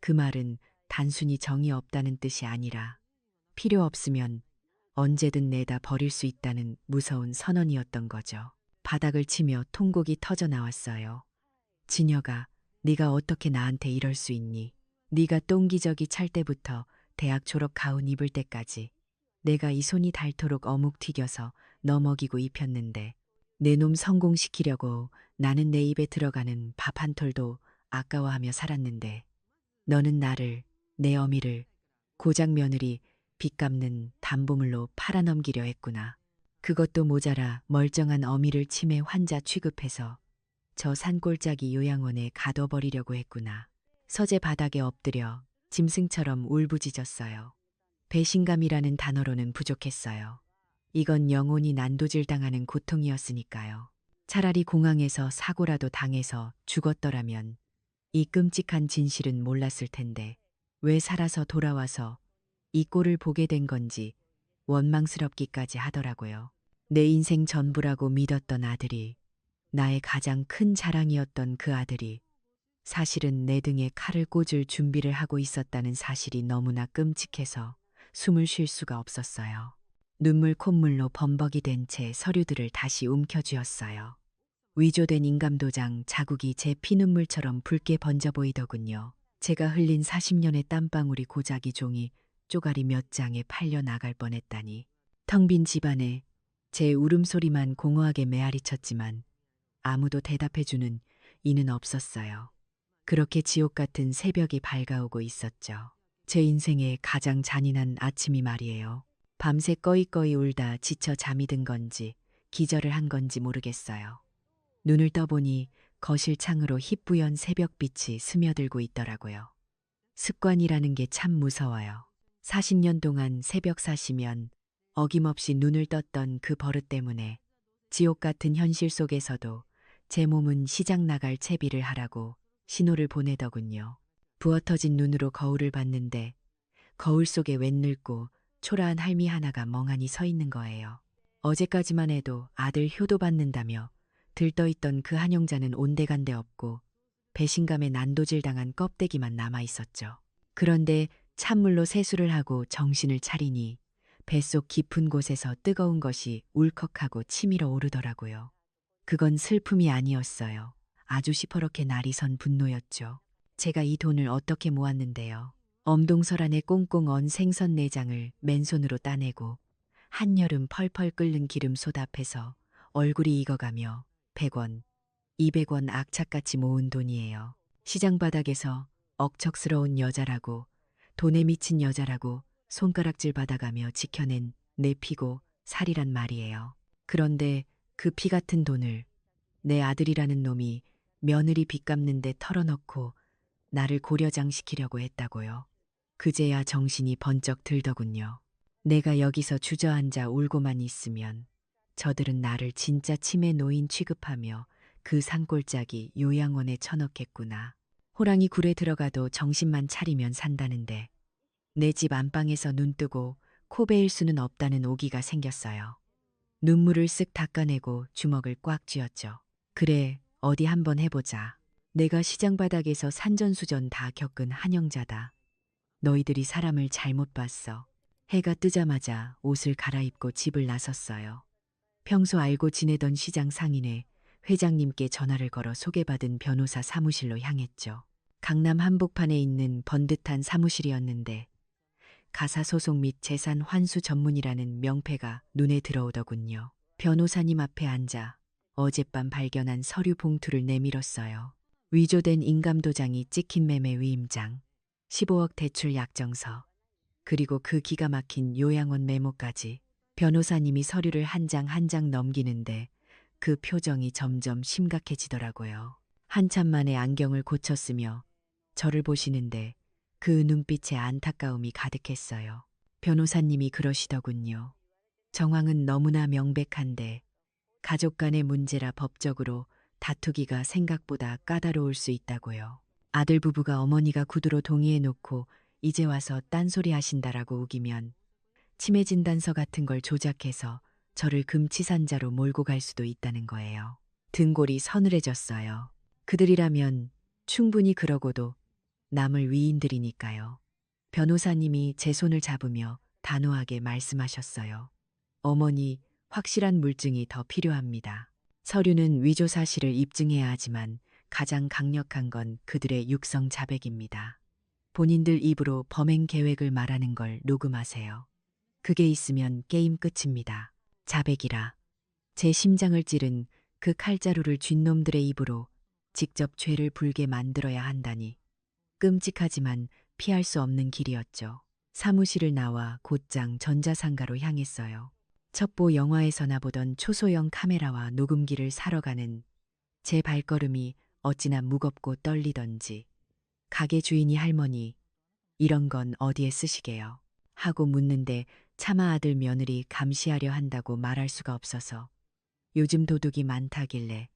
S1: 그 말은 단순히 정이 없다는 뜻이 아니라 필요 없으면 언제든 내다 버릴 수 있다는 무서운 선언이었던 거죠. 바닥을 치며 통곡이 터져 나왔어요. 진혁아, 네가 어떻게 나한테 이럴 수 있니? 네가 똥기저귀 찰 때부터 대학 졸업 가운 입을 때까지 내가 이 손이 닳도록 어묵 튀겨서 너 먹이고 입혔는데 내 놈 성공시키려고 나는 내 입에 들어가는 밥 한 톨도 아까워하며 살았는데 너는 나를, 내 어미를 고작 며느리 빚 갚는 담보물로 팔아넘기려 했구나. 그것도 모자라 멀쩡한 어미를 치매 환자 취급해서 저 산골짜기 요양원에 가둬버리려고 했구나. 서재 바닥에 엎드려 짐승처럼 울부짖었어요. 배신감이라는 단어로는 부족했어요. 이건 영혼이 난도질당하는 고통이었으니까요. 차라리 공항에서 사고라도 당해서 죽었더라면 이 끔찍한 진실은 몰랐을 텐데 왜 살아서 돌아와서 이 꼴을 보게 된 건지 원망스럽기까지 하더라고요. 내 인생 전부라고 믿었던 아들이, 나의 가장 큰 자랑이었던 그 아들이 사실은 내 등에 칼을 꽂을 준비를 하고 있었다는 사실이 너무나 끔찍해서 숨을 쉴 수가 없었어요. 눈물 콧물로 범벅이 된 채 서류들을 다시 움켜쥐었어요. 위조된 인감도장 자국이 제 피눈물처럼 붉게 번져 보이더군요. 제가 흘린 40년의 땀방울이 고작 이 종이 쪼가리 몇 장에 팔려 나갈 뻔했다니. 텅 빈 집안에 제 울음소리만 공허하게 메아리쳤지만 아무도 대답해주는 이는 없었어요. 그렇게 지옥 같은 새벽이 밝아오고 있었죠. 제 인생의 가장 잔인한 아침이 말이에요. 밤새 꺼이꺼이 울다 지쳐 잠이 든 건지 기절을 한 건지 모르겠어요. 눈을 떠보니 거실 창으로 희뿌연 새벽빛이 스며들고 있더라고요. 습관이라는 게 참 무서워요. 40년 동안 새벽 4시면 어김없이 눈을 떴던 그 버릇 때문에 지옥 같은 현실 속에서도 제 몸은 시장 나갈 채비를 하라고 신호를 보내더군요. 부어터진 눈으로 거울을 봤는데 거울 속에 웬 늙고 초라한 할미 하나가 멍하니 서 있는 거예요. 어제까지만 해도 아들 효도받는다며 들떠있던 그 한영자는 온데간데 없고 배신감에 난도질당한 껍데기만 남아있었죠. 그런데 찬물로 세수를 하고 정신을 차리니 뱃속 깊은 곳에서 뜨거운 것이 울컥하고 치밀어 오르더라고요. 그건 슬픔이 아니었어요. 아주 시퍼렇게 날이 선 분노였죠. 제가 이 돈을 어떻게 모았는데요. 엄동설 안에 꽁꽁 언 생선 내장을 맨손으로 따내고 한여름 펄펄 끓는 기름 쏟아해서 얼굴이 익어가며 100원, 200원 악착같이 모은 돈이에요. 시장 바닥에서 억척스러운 여자라고, 돈에 미친 여자라고 손가락질 받아가며 지켜낸 내 피고 살이란 말이에요. 그런데 그 피 같은 돈을 내 아들이라는 놈이 며느리 빚 갚는 데 털어넣고 나를 고려장시키려고 했다고요. 그제야 정신이 번쩍 들더군요. 내가 여기서 주저앉아 울고만 있으면 저들은 나를 진짜 치매 노인 취급하며 그 산골짜기 요양원에 쳐넣겠구나. 호랑이 굴에 들어가도 정신만 차리면 산다는데 내 집 안방에서 눈 뜨고 코 베일 수는 없다는 오기가 생겼어요. 눈물을 쓱 닦아내고 주먹을 꽉 쥐었죠. 그래, 어디 한번 해보자. 내가 시장 바닥에서 산전수전 다 겪은 한영자다. 너희들이 사람을 잘못 봤어. 해가 뜨자마자 옷을 갈아입고 집을 나섰어요. 평소 알고 지내던 시장 상인의 회장님께 전화를 걸어 소개받은 변호사 사무실로 향했죠. 강남 한복판에 있는 번듯한 사무실이었는데 가사소송 및 재산 환수 전문이라는 명패가 눈에 들어오더군요. 변호사님 앞에 앉아 어젯밤 발견한 서류 봉투를 내밀었어요. 위조된 인감도장이 찍힌 매매 위임장, 15억 대출 약정서, 그리고 그 기가 막힌 요양원 메모까지. 변호사님이 서류를 한 장 한 장 넘기는데 그 표정이 점점 심각해지더라고요. 한참 만에 안경을 고쳤으며 저를 보시는데 그 눈빛에 안타까움이 가득했어요. 변호사님이 그러시더군요. 정황은 너무나 명백한데 가족 간의 문제라 법적으로 다투기가 생각보다 까다로울 수 있다고요. 아들 부부가 어머니가 구두로 동의해놓고 이제 와서 딴소리 하신다라고 우기면 치매 진단서 같은 걸 조작해서 저를 금치산자로 몰고 갈 수도 있다는 거예요. 등골이 서늘해졌어요. 그들이라면 충분히 그러고도 남을 위인들이니까요. 변호사님이 제 손을 잡으며 단호하게 말씀하셨어요. 어머니, 확실한 물증이 더 필요합니다. 서류는 위조 사실을 입증해야 하지만 가장 강력한 건 그들의 육성 자백입니다. 본인들 입으로 범행 계획을 말하는 걸 녹음하세요. 그게 있으면 게임 끝입니다. 자백이라. 제 심장을 찌른 그 칼자루를 쥔 놈들의 입으로 직접 죄를 불게 만들어야 한다니 끔찍하지만 피할 수 없는 길이었죠. 사무실을 나와 곧장 전자상가로 향했어요. 첩보 영화에서나 보던 초소형 카메라와 녹음기를 사러 가는 제 발걸음이 어찌나 무겁고 떨리던지 가게 주인이 할머니 이런 건 어디에 쓰시게요? 하고 묻는데 차마 아들 며느리 감시하려 한다고 말할 수가 없어서 요즘 도둑이 많다길래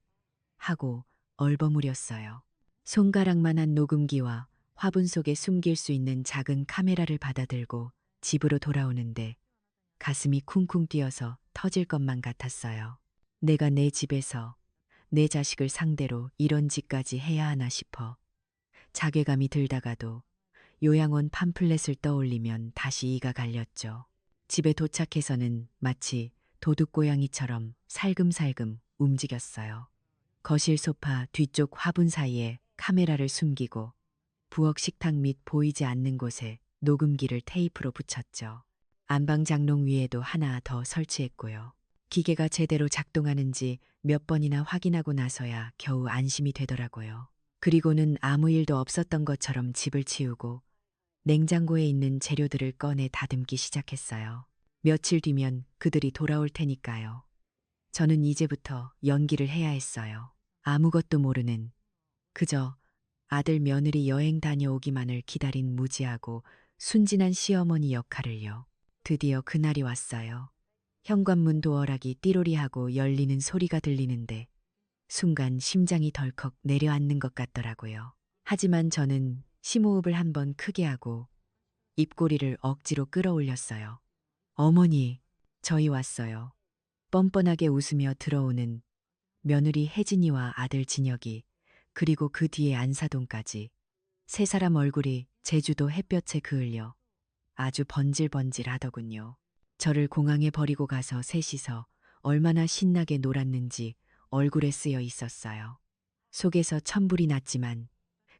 S1: 하고 얼버무렸어요. 손가락만한 녹음기와 화분 속에 숨길 수 있는 작은 카메라를 받아들고 집으로 돌아오는데 가슴이 쿵쿵 뛰어서 터질 것만 같았어요. 내가 내 집에서 내 자식을 상대로 이런 짓까지 해야 하나 싶어 자괴감이 들다가도 요양원 팜플렛을 떠올리면 다시 이가 갈렸죠. 집에 도착해서는 마치 도둑고양이처럼 살금살금 움직였어요. 거실 소파 뒤쪽 화분 사이에 카메라를 숨기고 부엌 식탁 및 보이지 않는 곳에 녹음기를 테이프로 붙였죠. 안방 장롱 위에도 하나 더 설치했고요. 기계가 제대로 작동하는지 몇 번이나 확인하고 나서야 겨우 안심이 되더라고요. 그리고는 아무 일도 없었던 것처럼 집을 치우고 냉장고에 있는 재료들을 꺼내 다듬기 시작했어요. 며칠 뒤면 그들이 돌아올 테니까요. 저는 이제부터 연기를 해야 했어요. 아무것도 모르는 그저 아들 며느리 여행 다녀오기만을 기다린 무지하고 순진한 시어머니 역할을요. 드디어 그날이 왔어요. 현관문 도어락이 띠로리하고 열리는 소리가 들리는데 순간 심장이 덜컥 내려앉는 것 같더라고요. 하지만 저는 심호흡을 한번 크게 하고 입꼬리를 억지로 끌어올렸어요. 어머니, 저희 왔어요. 뻔뻔하게 웃으며 들어오는 며느리 혜진이와 아들 진혁이 그리고 그 뒤에 안사돈까지 세 사람 얼굴이 제주도 햇볕에 그을려 아주 번질번질하더군요. 저를 공항에 버리고 가서 셋이서 얼마나 신나게 놀았는지 얼굴에 쓰여 있었어요. 속에서 천불이 났지만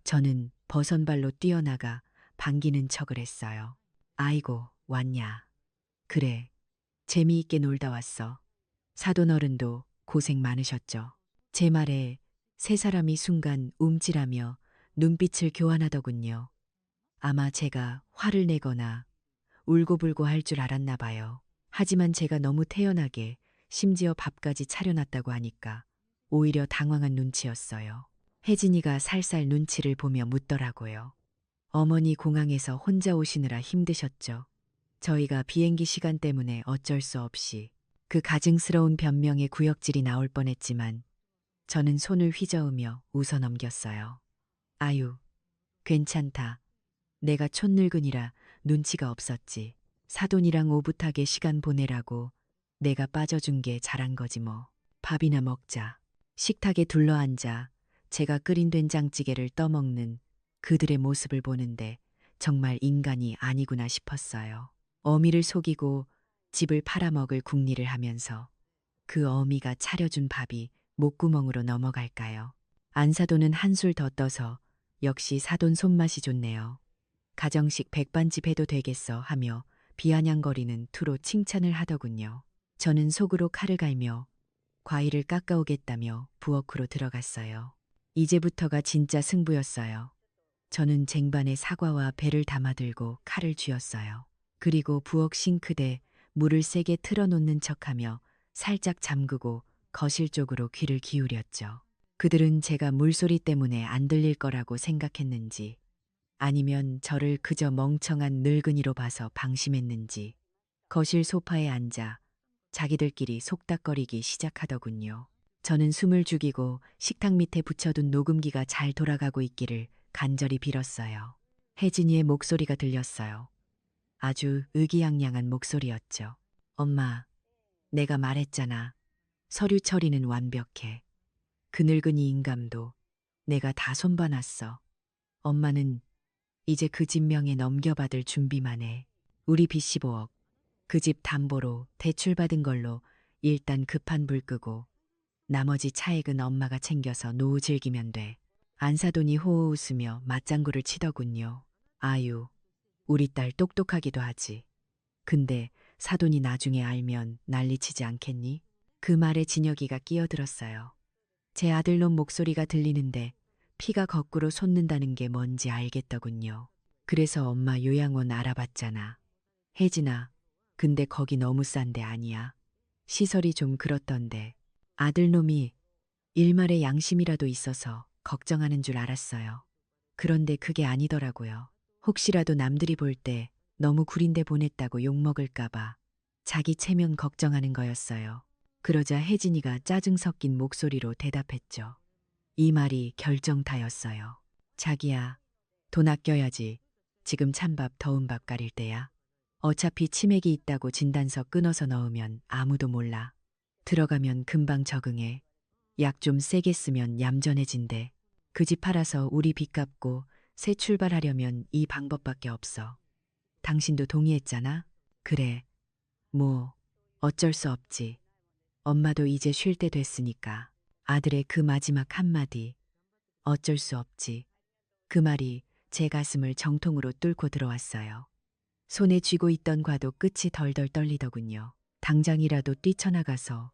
S1: 저는 버선발로 뛰어나가 반기는 척을 했어요. 아이고, 왔냐. 그래, 재미있게 놀다 왔어. 사돈 어른도 고생 많으셨죠. 제 말에 세 사람이 순간 움찔하며 눈빛을 교환하더군요. 아마 제가 화를 내거나 울고불고 할 줄 알았나 봐요. 하지만 제가 너무 태연하게 심지어 밥까지 차려놨다고 하니까 오히려 당황한 눈치였어요. 혜진이가 살살 눈치를 보며 묻더라고요. 어머니 공항에서 혼자 오시느라 힘드셨죠. 저희가 비행기 시간 때문에 어쩔 수 없이 그 가증스러운 변명에 구역질이 나올 뻔했지만 저는 손을 휘저으며 웃어 넘겼어요. 아유, 괜찮다. 내가 촌늙은이라 눈치가 없었지. 사돈이랑 오붓하게 시간 보내라고 내가 빠져준 게 잘한 거지 뭐. 밥이나 먹자. 식탁에 둘러앉아 제가 끓인 된장찌개를 떠먹는 그들의 모습을 보는데 정말 인간이 아니구나 싶었어요. 어미를 속이고 집을 팔아먹을 궁리를 하면서 그 어미가 차려준 밥이 목구멍으로 넘어갈까요? 안사돈은 한술 더 떠서 역시 사돈 손맛이 좋네요. 가정식 백반집 해도 되겠어 하며 비아냥거리는 투로 칭찬을 하더군요. 저는 속으로 칼을 갈며 과일을 깎아오겠다며 부엌으로 들어갔어요. 이제부터가 진짜 승부였어요. 저는 쟁반에 사과와 배를 담아들고 칼을 쥐었어요. 그리고 부엌 싱크대 물을 세게 틀어놓는 척하며 살짝 잠그고 거실 쪽으로 귀를 기울였죠. 그들은 제가 물소리 때문에 안 들릴 거라고 생각했는지 아니면 저를 그저 멍청한 늙은이로 봐서 방심했는지 거실 소파에 앉아 자기들끼리 속닥거리기 시작하더군요. 저는 숨을 죽이고 식탁 밑에 붙여둔 녹음기가 잘 돌아가고 있기를 간절히 빌었어요. 혜진이의 목소리가 들렸어요. 아주 의기양양한 목소리였죠. 엄마, 내가 말했잖아. 서류 처리는 완벽해. 그 늙은이 인감도 내가 다 손봐놨어. 엄마는 이제 그 집 명에 넘겨받을 준비만 해. 우리 빚 15억. 그 집 담보로 대출받은 걸로 일단 급한 불 끄고 나머지 차액은 엄마가 챙겨서 노후 즐기면 돼. 안사돈이 호호 웃으며 맞장구를 치더군요. 아유, 우리 딸 똑똑하기도 하지. 근데 사돈이 나중에 알면 난리치지 않겠니? 그 말에 진혁이가 끼어들었어요. 제 아들놈 목소리가 들리는데 피가 거꾸로 솟는다는 게 뭔지 알겠더군요. 그래서 엄마 요양원 알아봤잖아. 혜진아, 근데 거기 너무 싼데 아니야. 시설이 좀 그렇던데. 아들놈이 일말의 양심이라도 있어서 걱정하는 줄 알았어요. 그런데 그게 아니더라고요. 혹시라도 남들이 볼 때 너무 구린데 보냈다고 욕먹을까봐 자기 체면 걱정하는 거였어요. 그러자 혜진이가 짜증 섞인 목소리로 대답했죠. 이 말이 결정타였어요. 자기야, 돈 아껴야지. 지금 찬밥 더운 밥 가릴 때야. 어차피 치맥이 있다고 진단서 끊어서 넣으면 아무도 몰라. 들어가면 금방 적응해. 약 좀 세게 쓰면 얌전해진대. 그 집 팔아서 우리 빚 갚고 새 출발하려면 이 방법밖에 없어. 당신도 동의했잖아? 그래. 뭐, 어쩔 수 없지. 엄마도 이제 쉴 때 됐으니까. 아들의 그 마지막 한마디. 어쩔 수 없지. 그 말이 제 가슴을 정통으로 뚫고 들어왔어요. 손에 쥐고 있던 과도 끝이 덜덜 떨리더군요. 당장이라도 뛰쳐나가서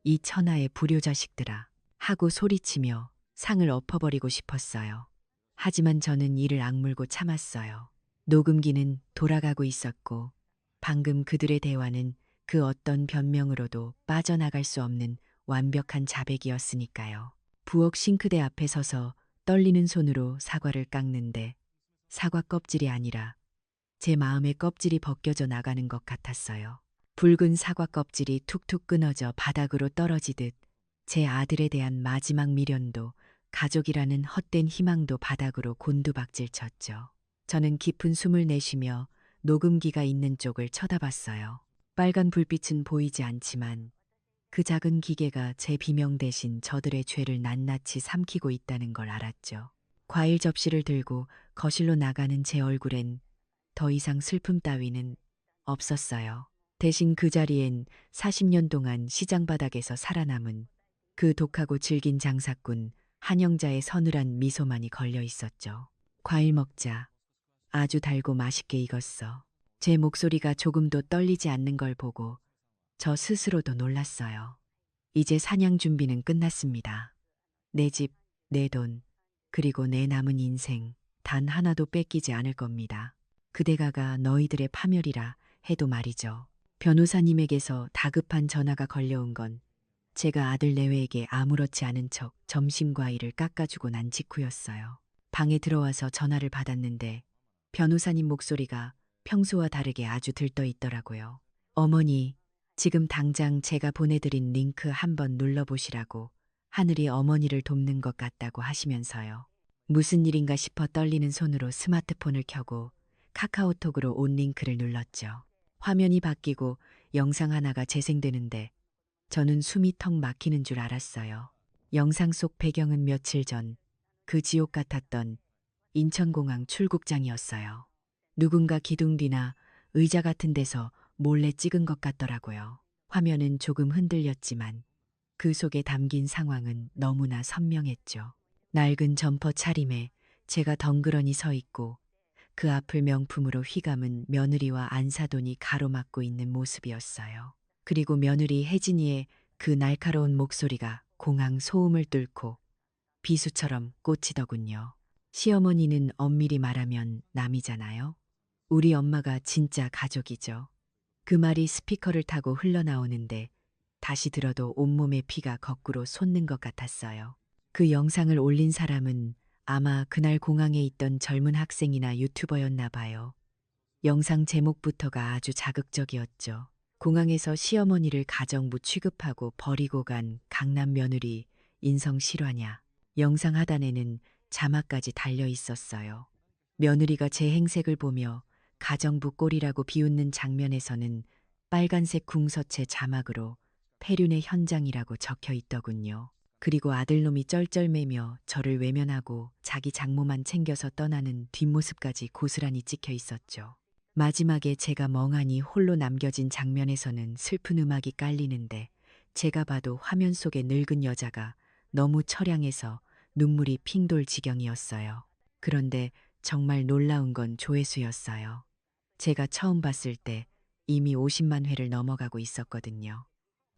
S1: 이 천하의 불효자식들아 하고 소리치며 상을 엎어버리고 싶었어요. 하지만 저는 이를 악물고 참았어요. 녹음기는 돌아가고 있었고 방금 그들의 대화는 그 어떤 변명으로도 빠져나갈 수 없는 완벽한 자백이었으니까요. 부엌 싱크대 앞에 서서 떨리는 손으로 사과를 깎는데 사과 껍질이 아니라 제 마음의 껍질이 벗겨져 나가는 것 같았어요. 붉은 사과 껍질이 툭툭 끊어져 바닥으로 떨어지듯 제 아들에 대한 마지막 미련도 가족이라는 헛된 희망도 바닥으로 곤두박질 쳤죠. 저는 깊은 숨을 내쉬며 녹음기가 있는 쪽을 쳐다봤어요. 빨간 불빛은 보이지 않지만 그 작은 기계가 제 비명 대신 저들의 죄를 낱낱이 삼키고 있다는 걸 알았죠. 과일 접시를 들고 거실로 나가는 제 얼굴엔 더 이상 슬픔 따위는 없었어요. 대신 그 자리엔 40년 동안 시장 바닥에서 살아남은 그 독하고 질긴 장사꾼 한영자의 서늘한 미소만이 걸려 있었죠. 과일 먹자. 아주 달고 맛있게 익었어. 제 목소리가 조금도 떨리지 않는 걸 보고 저 스스로도 놀랐어요. 이제 사냥 준비는 끝났습니다. 내 집, 내 돈, 그리고 내 남은 인생 단 하나도 뺏기지 않을 겁니다. 그대가가 너희들의 파멸이라 해도 말이죠. 변호사님에게서 다급한 전화가 걸려온 건 제가 아들 내외에게 아무렇지 않은 척 점심과일을 깎아주고 난 직후였어요. 방에 들어와서 전화를 받았는데 변호사님 목소리가 평소와 다르게 아주 들떠 있더라고요. 어머니, 지금 당장 제가 보내드린 링크 한번 눌러보시라고 하늘이 어머니를 돕는 것 같다고 하시면서요. 무슨 일인가 싶어 떨리는 손으로 스마트폰을 켜고 카카오톡으로 온 링크를 눌렀죠. 화면이 바뀌고 영상 하나가 재생되는데 저는 숨이 턱 막히는 줄 알았어요. 영상 속 배경은 며칠 전 그 지옥 같았던 인천공항 출국장이었어요. 누군가 기둥 뒤나 의자 같은 데서 몰래 찍은 것 같더라고요. 화면은 조금 흔들렸지만 그 속에 담긴 상황은 너무나 선명했죠. 낡은 점퍼 차림에 제가 덩그러니 서 있고 그 앞을 명품으로 휘감은 며느리와 안사돈이 가로막고 있는 모습이었어요. 그리고 며느리 혜진이의 그 날카로운 목소리가 공항 소음을 뚫고 비수처럼 꽂히더군요. 시어머니는 엄밀히 말하면 남이잖아요. 우리 엄마가 진짜 가족이죠. 그 말이 스피커를 타고 흘러나오는데 다시 들어도 온몸의 피가 거꾸로 솟는 것 같았어요. 그 영상을 올린 사람은 아마 그날 공항에 있던 젊은 학생이나 유튜버였나 봐요. 영상 제목부터가 아주 자극적이었죠. 공항에서 시어머니를 가정부 취급하고 버리고 간 강남 며느리 인성 실화냐. 영상 하단에는 자막까지 달려 있었어요. 며느리가 제 행색을 보며 가정부 꼴이라고 비웃는 장면에서는 빨간색 궁서체 자막으로 폐륜의 현장이라고 적혀 있더군요. 그리고 아들놈이 쩔쩔매며 저를 외면하고 자기 장모만 챙겨서 떠나는 뒷모습까지 고스란히 찍혀 있었죠. 마지막에 제가 멍하니 홀로 남겨진 장면에서는 슬픈 음악이 깔리는데 제가 봐도 화면 속의 늙은 여자가 너무 처량해서 눈물이 핑 돌 지경이었어요. 그런데 정말 놀라운 건 조회수였어요. 제가 처음 봤을 때 이미 50만 회를 넘어가고 있었거든요.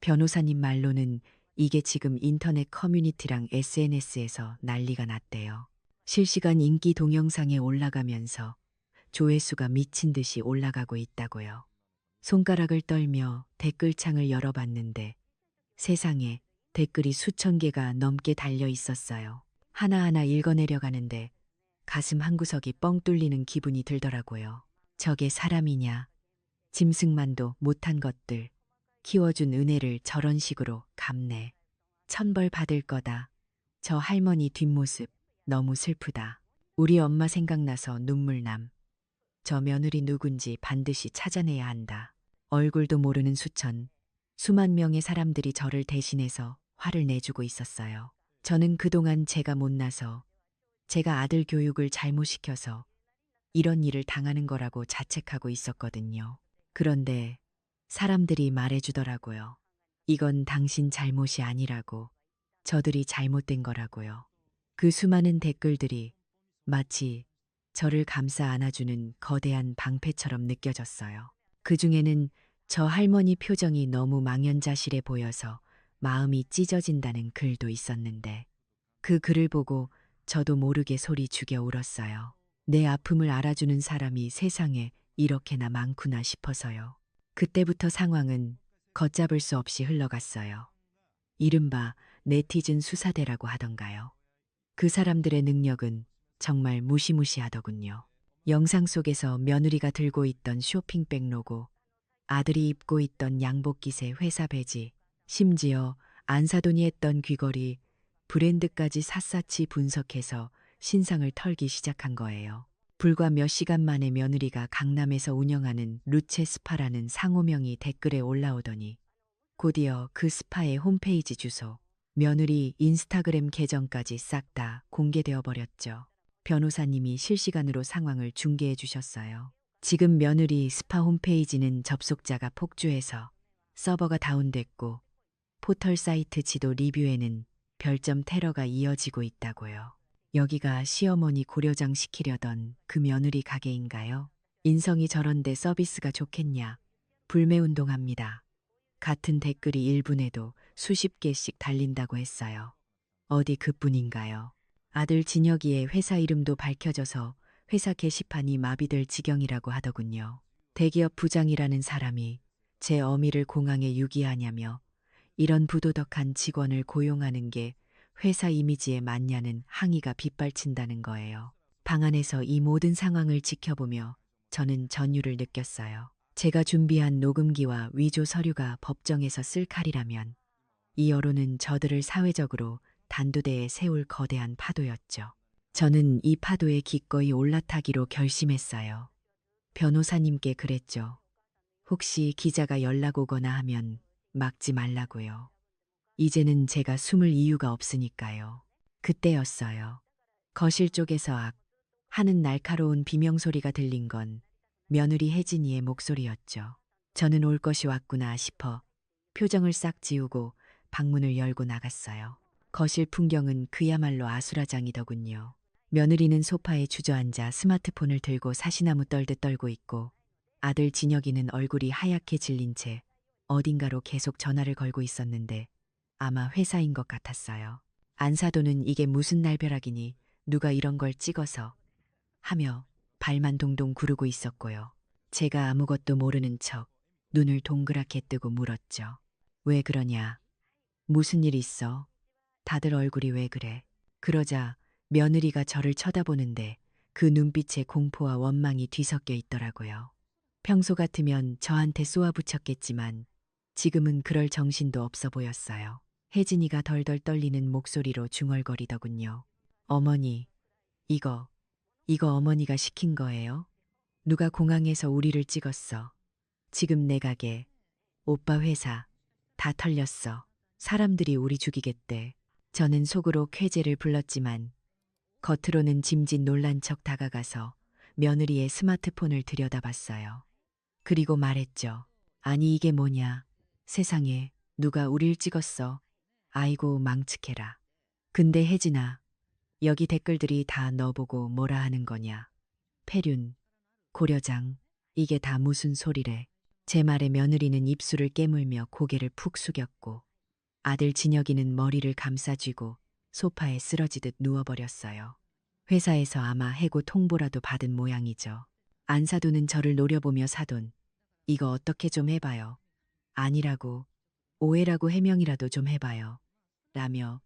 S1: 변호사님 말로는 이게 지금 인터넷 커뮤니티랑 SNS에서 난리가 났대요. 실시간 인기 동영상에 올라가면서 조회수가 미친 듯이 올라가고 있다고요. 손가락을 떨며 댓글창을 열어봤는데 세상에 댓글이 수천 개가 넘게 달려 있었어요. 하나하나 읽어내려가는데 가슴 한구석이 뻥 뚫리는 기분이 들더라고요. 저게 사람이냐? 짐승만도 못한 것들. 키워준 은혜를 저런 식으로 갚네. 천벌 받을 거다. 저 할머니 뒷모습 너무 슬프다. 우리 엄마 생각나서 눈물남. 저 며느리 누군지 반드시 찾아내야 한다. 얼굴도 모르는 수만 명의 사람들이 저를 대신해서 화를 내주고 있었어요. 저는 그동안 제가 못나서, 제가 아들 교육을 잘못 시켜서 이런 일을 당하는 거라고 자책하고 있었거든요. 그런데 사람들이 말해주더라고요. 이건 당신 잘못이 아니라고, 저들이 잘못된 거라고요. 그 수많은 댓글들이 마치 저를 감싸 안아주는 거대한 방패처럼 느껴졌어요. 그 중에는 저 할머니 표정이 너무 망연자실해 보여서 마음이 찢어진다는 글도 있었는데 그 글을 보고 저도 모르게 소리 죽여 울었어요. 내 아픔을 알아주는 사람이 세상에 이렇게나 많구나 싶어서요. 그때부터 상황은 걷잡을 수 없이 흘러갔어요. 이른바 네티즌 수사대라고 하던가요. 그 사람들의 능력은 정말 무시무시하더군요. 영상 속에서 며느리가 들고 있던 쇼핑백 로고, 아들이 입고 있던 양복깃의 회사 배지, 심지어 안사돈이 했던 귀걸이, 브랜드까지 샅샅이 분석해서 신상을 털기 시작한 거예요. 불과 몇 시간 만에 며느리가 강남에서 운영하는 루체 스파라는 상호명이 댓글에 올라오더니 곧이어 그 스파의 홈페이지 주소, 며느리 인스타그램 계정까지 싹 다 공개되어 버렸죠. 변호사님이 실시간으로 상황을 중계해 주셨어요. 지금 며느리 스파 홈페이지는 접속자가 폭주해서 서버가 다운됐고 포털 사이트 지도 리뷰에는 별점 테러가 이어지고 있다고요. 여기가 시어머니 고려장 시키려던 그 며느리 가게인가요? 인성이 저런데 서비스가 좋겠냐? 불매운동합니다. 같은 댓글이 1분에도 수십 개씩 달린다고 했어요. 어디 그뿐인가요? 아들 진혁이의 회사 이름도 밝혀져서 회사 게시판이 마비될 지경이라고 하더군요. 대기업 부장이라는 사람이 제 어미를 공항에 유기하냐며 이런 부도덕한 직원을 고용하는 게 회사 이미지에 맞냐는 항의가 빗발친다는 거예요. 방 안에서 이 모든 상황을 지켜보며 저는 전율을 느꼈어요. 제가 준비한 녹음기와 위조 서류가 법정에서 쓸 칼이라면 이 여론은 저들을 사회적으로 단두대에 세울 거대한 파도였죠. 저는 이 파도에 기꺼이 올라타기로 결심했어요. 변호사님께 그랬죠. 혹시 기자가 연락 오거나 하면 막지 말라고요. 이제는 제가 숨을 이유가 없으니까요. 그때였어요. 거실 쪽에서 악 하는 날카로운 비명소리가 들린 건 며느리 혜진이의 목소리였죠. 저는 올 것이 왔구나 싶어 표정을 싹 지우고 방문을 열고 나갔어요. 거실 풍경은 그야말로 아수라장이더군요. 며느리는 소파에 주저앉아 스마트폰을 들고 사시나무 떨듯 떨고 있고 아들 진혁이는 얼굴이 하얗게 질린 채 어딘가로 계속 전화를 걸고 있었는데 아마 회사인 것 같았어요. 안사도는 이게 무슨 날벼락이니 누가 이런 걸 찍어서 하며 발만 동동 구르고 있었고요. 제가 아무것도 모르는 척 눈을 동그랗게 뜨고 물었죠. 왜 그러냐? 무슨 일 있어? 다들 얼굴이 왜 그래? 그러자 며느리가 저를 쳐다보는데 그 눈빛에 공포와 원망이 뒤섞여 있더라고요. 평소 같으면 저한테 쏘아붙였겠지만 지금은 그럴 정신도 없어 보였어요. 혜진이가 덜덜 떨리는 목소리로 중얼거리더군요. 어머니, 이거 어머니가 시킨 거예요? 누가 공항에서 우리를 찍었어. 지금 내 가게, 오빠 회사 다 털렸어. 사람들이 우리 죽이겠대. 저는 속으로 쾌재를 불렀지만 겉으로는 짐짓 놀란 척 다가가서 며느리의 스마트폰을 들여다봤어요. 그리고 말했죠. 아니 이게 뭐냐. 세상에 누가 우릴 찍었어. 아이고 망측해라. 근데 혜진아, 여기 댓글들이 다 너보고 뭐라 하는 거냐. 폐륜, 고려장, 이게 다 무슨 소리래. 제 말에 며느리는 입술을 깨물며 고개를 푹 숙였고 아들 진혁이는 머리를 감싸쥐고 소파에 쓰러지듯 누워버렸어요. 회사에서 아마 해고 통보라도 받은 모양이죠. 안사돈은 저를 노려보며 사돈, 이거 어떻게 좀 해봐요. 아니라고, 오해라고 해명이라도 좀 해봐요. 라며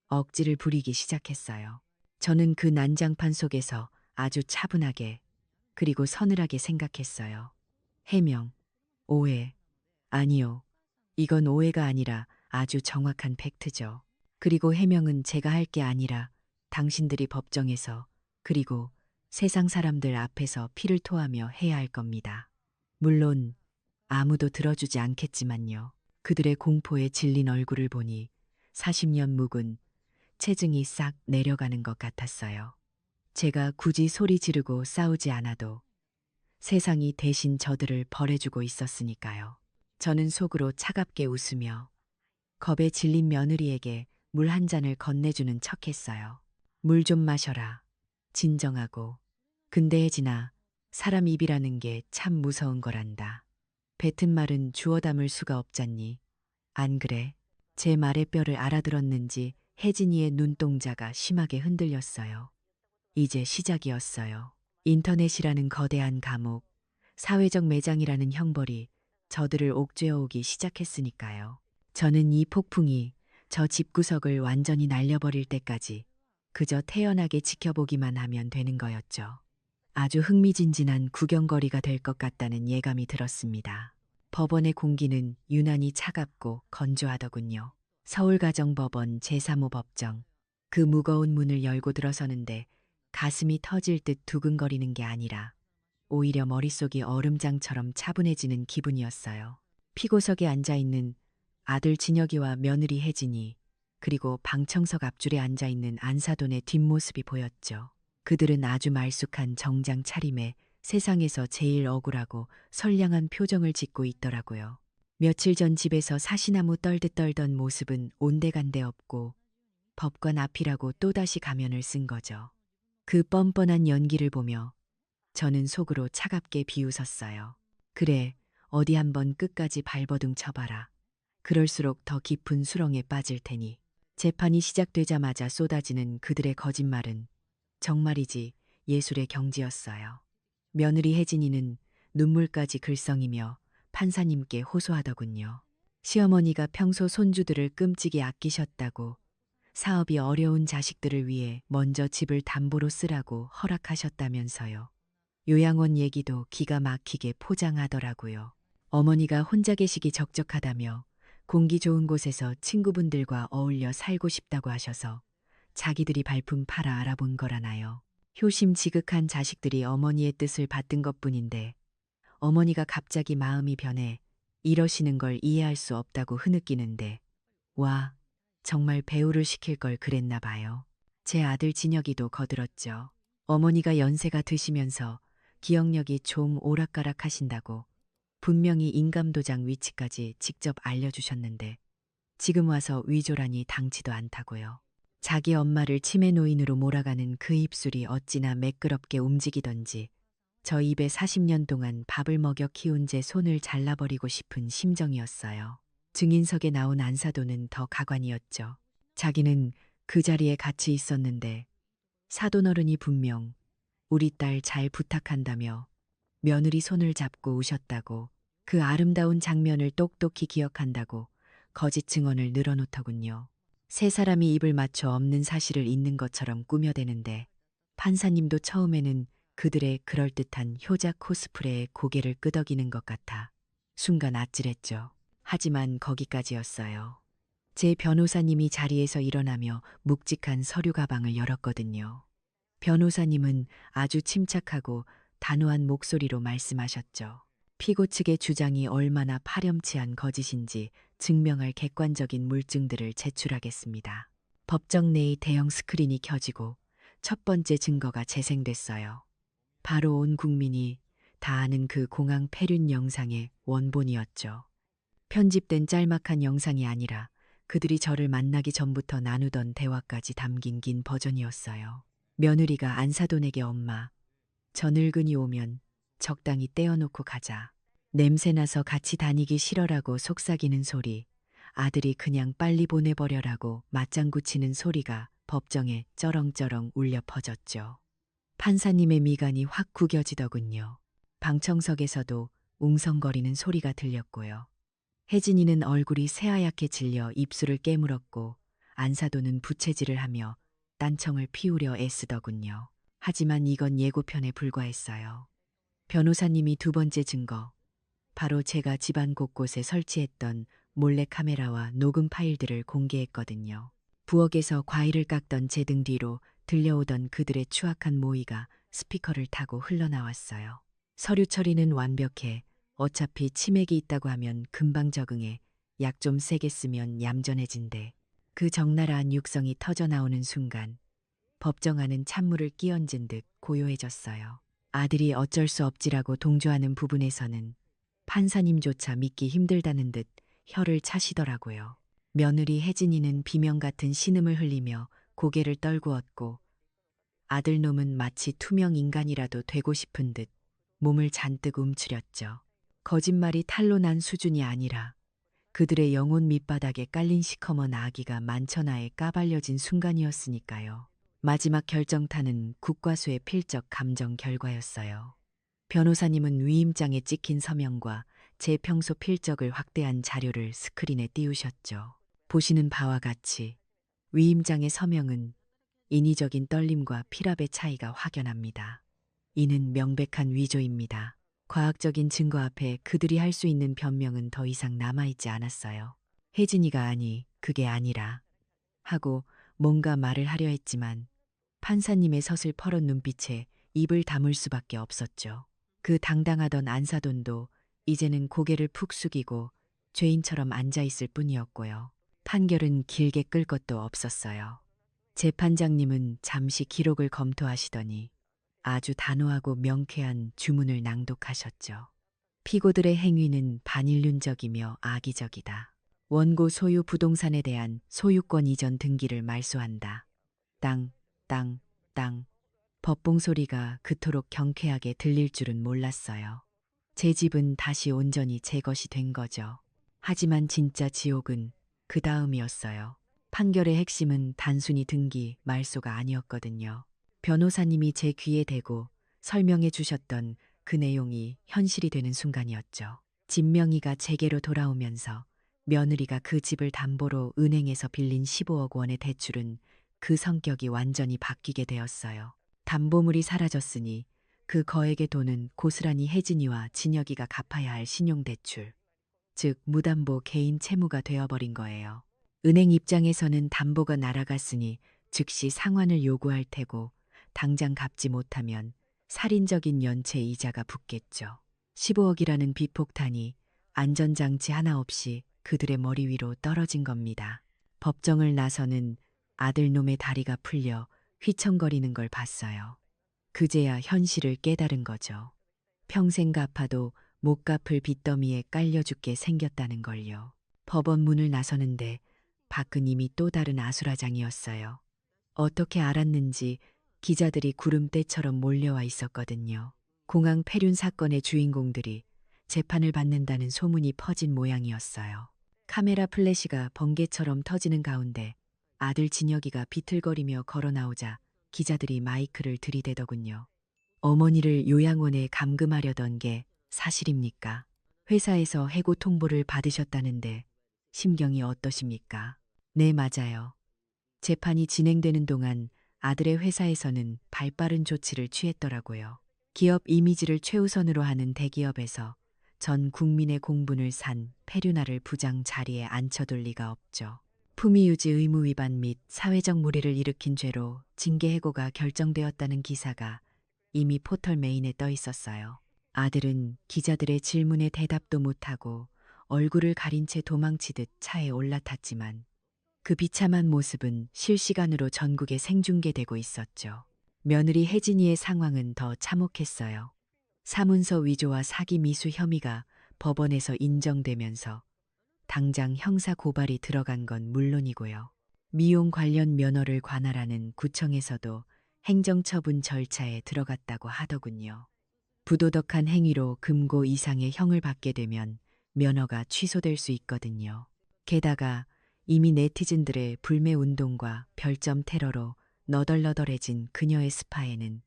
S1: 억지를 부리기 시작했어요. 저는 그 난장판 속에서 아주 차분하게 그리고 서늘하게 생각했어요. 해명, 오해, 아니요. 이건 오해가 아니라 아주 정확한 팩트죠. 그리고 해명은 제가 할 게 아니라 당신들이 법정에서 그리고 세상 사람들 앞에서 피를 토하며 해야 할 겁니다. 물론 아무도 들어주지 않겠지만요. 그들의 공포에 질린 얼굴을 보니 40년 묵은 체증이 싹 내려가는 것 같았어요. 제가 굳이 소리 지르고 싸우지 않아도 세상이 대신 저들을 벌해주고 있었으니까요. 저는 속으로 차갑게 웃으며 겁에 질린 며느리에게 물 한 잔을 건네주는 척했어요. 물 좀 마셔라. 진정하고. 근데 혜진아, 사람 입이라는 게 참 무서운 거란다. 뱉은 말은 주워 담을 수가 없잖니. 안 그래? 제 말의 뼈를 알아들었는지 혜진이의 눈동자가 심하게 흔들렸어요. 이제 시작이었어요. 인터넷이라는 거대한 감옥, 사회적 매장이라는 형벌이 저들을 옥죄어 오기 시작했으니까요. 저는 이 폭풍이 저 집구석을 완전히 날려버릴 때까지 그저 태연하게 지켜보기만 하면 되는 거였죠. 아주 흥미진진한 구경거리가 될 것 같다는 예감이 들었습니다. 법원의 공기는 유난히 차갑고 건조하더군요. 서울가정법원 제3호 법정. 그 무거운 문을 열고 들어서는데 가슴이 터질 듯 두근거리는 게 아니라 오히려 머릿속이 얼음장처럼 차분해지는 기분이었어요. 피고석에 앉아있는 아들 진혁이와 며느리 혜진이 그리고 방청석 앞줄에 앉아있는 안사돈의 뒷모습이 보였죠. 그들은 아주 말쑥한 정장 차림에 세상에서 제일 억울하고 선량한 표정을 짓고 있더라고요. 며칠 전 집에서 사시나무 떨듯 떨던 모습은 온데간데 없고 법관 앞이라고 또다시 가면을 쓴 거죠. 그 뻔뻔한 연기를 보며 저는 속으로 차갑게 비웃었어요. 그래, 어디 한번 끝까지 발버둥 쳐봐라. 그럴수록 더 깊은 수렁에 빠질 테니. 재판이 시작되자마자 쏟아지는 그들의 거짓말은 정말이지 예술의 경지였어요. 며느리 혜진이는 눈물까지 글썽이며 판사님께 호소하더군요. 시어머니가 평소 손주들을 끔찍이 아끼셨다고, 사업이 어려운 자식들을 위해 먼저 집을 담보로 쓰라고 허락하셨다면서요. 요양원 얘기도 기가 막히게 포장하더라고요. 어머니가 혼자 계시기 적적하다며 공기 좋은 곳에서 친구분들과 어울려 살고 싶다고 하셔서 자기들이 발품 팔아 알아본 거라나요. 효심 지극한 자식들이 어머니의 뜻을 받든 것뿐인데 어머니가 갑자기 마음이 변해 이러시는 걸 이해할 수 없다고 흐느끼는데 와, 정말 배우를 시킬 걸 그랬나 봐요. 제 아들 진혁이도 거들었죠. 어머니가 연세가 드시면서 기억력이 좀 오락가락 하신다고 분명히 인감도장 위치까지 직접 알려주셨는데 지금 와서 위조라니 당치도 않다고요. 자기 엄마를 치매 노인으로 몰아가는 그 입술이 어찌나 매끄럽게 움직이던지 저 입에 40년 동안 밥을 먹여 키운 제 손을 잘라버리고 싶은 심정이었어요. 증인석에 나온 안사돈은 더 가관이었죠. 자기는 그 자리에 같이 있었는데 사돈 어른이 분명 우리 딸 잘 부탁한다며 며느리 손을 잡고 우셨다고, 그 아름다운 장면을 똑똑히 기억한다고 거짓 증언을 늘어놓더군요. 세 사람이 입을 맞춰 없는 사실을 있는 것처럼 꾸며대는데 판사님도 처음에는 그들의 그럴듯한 효자 코스프레에 고개를 끄덕이는 것 같아 순간 아찔했죠. 하지만 거기까지였어요. 제 변호사님이 자리에서 일어나며 묵직한 서류 가방을 열었거든요. 변호사님은 아주 침착하고 단호한 목소리로 말씀하셨죠. 피고 측의 주장이 얼마나 파렴치한 거짓인지 증명할 객관적인 물증들을 제출하겠습니다. 법정 내의 대형 스크린이 켜지고 첫 번째 증거가 재생됐어요. 바로 온 국민이 다 아는 그 공항 폐륜 영상의 원본이었죠. 편집된 짤막한 영상이 아니라 그들이 저를 만나기 전부터 나누던 대화까지 담긴 긴 버전이었어요. 며느리가 안사돈에게 엄마, 저 늙은이 오면 적당히 떼어놓고 가자. 냄새나서 같이 다니기 싫어라고 속삭이는 소리, 아들이 그냥 빨리 보내버려라고 맞장구 치는 소리가 법정에 쩌렁쩌렁 울려 퍼졌죠. 판사님의 미간이 확 구겨지더군요. 방청석에서도 웅성거리는 소리가 들렸고요. 혜진이는 얼굴이 새하얗게 질려 입술을 깨물었고 안사도는 부채질을 하며 딴청을 피우려 애쓰더군요. 하지만 이건 예고편에 불과했어요. 변호사님이 두 번째 증거, 바로 제가 집안 곳곳에 설치했던 몰래카메라와 녹음 파일들을 공개했거든요. 부엌에서 과일을 깎던 제 등 뒤로 들려오던 그들의 추악한 모의가 스피커를 타고 흘러나왔어요. 서류 처리는 완벽해. 어차피 치맥이 있다고 하면 금방 적응해. 약 좀 세게 쓰면 얌전해진대. 그 적나라한 육성이 터져나오는 순간 법정 안은 찬물을 끼얹은 듯 고요해졌어요. 아들이 어쩔 수 없지라고 동조하는 부분에서는 판사님조차 믿기 힘들다는 듯 혀를 차시더라고요. 며느리 혜진이는 비명 같은 신음을 흘리며 고개를 떨구었고 아들놈은 마치 투명 인간이라도 되고 싶은 듯 몸을 잔뜩 움츠렸죠. 거짓말이 탄로난 수준이 아니라 그들의 영혼 밑바닥에 깔린 시커먼 아기가 만천하에 까발려진 순간이었으니까요. 마지막 결정타는 국과수의 필적 감정 결과였어요. 변호사님은 위임장에 찍힌 서명과 제 평소 필적을 확대한 자료를 스크린에 띄우셨죠. 보시는 바와 같이 위임장의 서명은 인위적인 떨림과 필압의 차이가 확연합니다. 이는 명백한 위조입니다. 과학적인 증거 앞에 그들이 할 수 있는 변명은 더 이상 남아있지 않았어요. 혜진이가 아니, 그게 아니라 하고 뭔가 말을 하려 했지만 판사님의 서슬 퍼런 눈빛에 입을 다물 수밖에 없었죠. 그 당당하던 안사돈도 이제는 고개를 푹 숙이고 죄인처럼 앉아있을 뿐이었고요. 판결은 길게 끌 것도 없었어요. 재판장님은 잠시 기록을 검토하시더니 아주 단호하고 명쾌한 주문을 낭독하셨죠. 피고들의 행위는 반인륜적이며 악의적이다. 원고 소유 부동산에 대한 소유권 이전 등기를 말소한다. 땅, 땅, 땅. 법봉 소리가 그토록 경쾌하게 들릴 줄은 몰랐어요. 제 집은 다시 온전히 제 것이 된 거죠. 하지만 진짜 지옥은 그 다음이었어요. 판결의 핵심은 단순히 등기, 말소가 아니었거든요. 변호사님이 제 귀에 대고 설명해 주셨던 그 내용이 현실이 되는 순간이었죠. 집 명의가 제게로 돌아오면서 며느리가 그 집을 담보로 은행에서 빌린 15억 원의 대출은 그 성격이 완전히 바뀌게 되었어요. 담보물이 사라졌으니 그 거액의 돈은 고스란히 혜진이와 진혁이가 갚아야 할 신용대출, 즉 무담보 개인 채무가 되어버린 거예요. 은행 입장에서는 담보가 날아갔으니 즉시 상환을 요구할 테고 당장 갚지 못하면 살인적인 연체 이자가 붙겠죠. 15억이라는 비폭탄이 안전장치 하나 없이 그들의 머리 위로 떨어진 겁니다. 법정을 나서는 아들놈의 다리가 풀려 휘청거리는 걸 봤어요. 그제야 현실을 깨달은 거죠. 평생 갚아도 못 갚을 빚더미에 깔려 죽게 생겼다는 걸요. 법원 문을 나서는데 밖은 이미 또 다른 아수라장이었어요. 어떻게 알았는지 기자들이 구름대처럼 몰려와 있었거든요. 공항 폐륜 사건의 주인공들이 재판을 받는다는 소문이 퍼진 모양이었어요. 카메라 플래시가 번개처럼 터지는 가운데 아들 진혁이가 비틀거리며 걸어 나오자 기자들이 마이크를 들이대더군요. 어머니를 요양원에 감금하려던 게 사실입니까? 회사에서 해고 통보를 받으셨다는데 심경이 어떠십니까? 네, 맞아요. 재판이 진행되는 동안 아들의 회사에서는 발빠른 조치를 취했더라고요. 기업 이미지를 최우선으로 하는 대기업에서 전 국민의 공분을 산 페류나를 부장 자리에 앉혀둘 리가 없죠. 품위유지 의무 위반 및 사회적 물의를 일으킨 죄로 징계 해고가 결정되었다는 기사가 이미 포털 메인에 떠 있었어요. 아들은 기자들의 질문에 대답도 못하고 얼굴을 가린 채 도망치듯 차에 올라탔지만 그 비참한 모습은 실시간으로 전국에 생중계되고 있었죠. 며느리 혜진이의 상황은 더 참혹했어요. 사문서 위조와 사기 미수 혐의가 법원에서 인정되면서 당장 형사 고발이 들어간 건 물론이고요. 미용 관련 면허를 관할하는 구청에서도 행정처분 절차에 들어갔다고 하더군요. 부도덕한 행위로 금고 이상의 형을 받게 되면 면허가 취소될 수 있거든요. 게다가 이미 네티즌들의 불매 운동과 별점 테러로 너덜너덜해진 그녀의 스파에는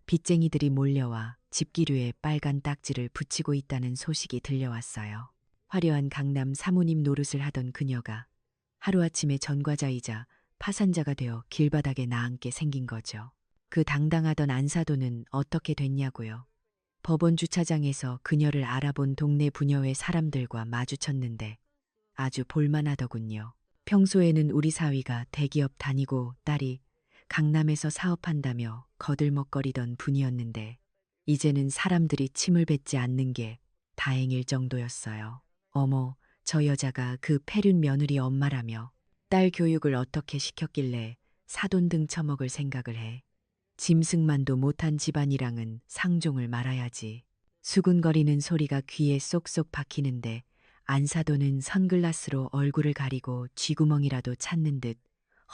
S1: 빚쟁이들이 몰려와 집기류에 빨간 딱지를 붙이고 있다는 소식이 들려왔어요. 화려한 강남 사모님 노릇을 하던 그녀가 하루아침에 전과자이자 파산자가 되어 길바닥에 나앉게 생긴 거죠. 그 당당하던 안사도는 어떻게 됐냐고요. 법원 주차장에서 그녀를 알아본 동네 부녀회 사람들과 마주쳤는데 아주 볼만하더군요. 평소에는 우리 사위가 대기업 다니고 딸이 강남에서 사업한다며 거들먹거리던 분이었는데 이제는 사람들이 침을 뱉지 않는 게 다행일 정도였어요. 어머, 저 여자가 그 폐륜 며느리 엄마라며 딸 교육을 어떻게 시켰길래 사돈 등 처먹을 생각을 해. 짐승만도 못한 집안이랑은 상종을 말아야지. 수군거리는 소리가 귀에 쏙쏙 박히는데 안사도는 선글라스로 얼굴을 가리고 쥐구멍이라도 찾는 듯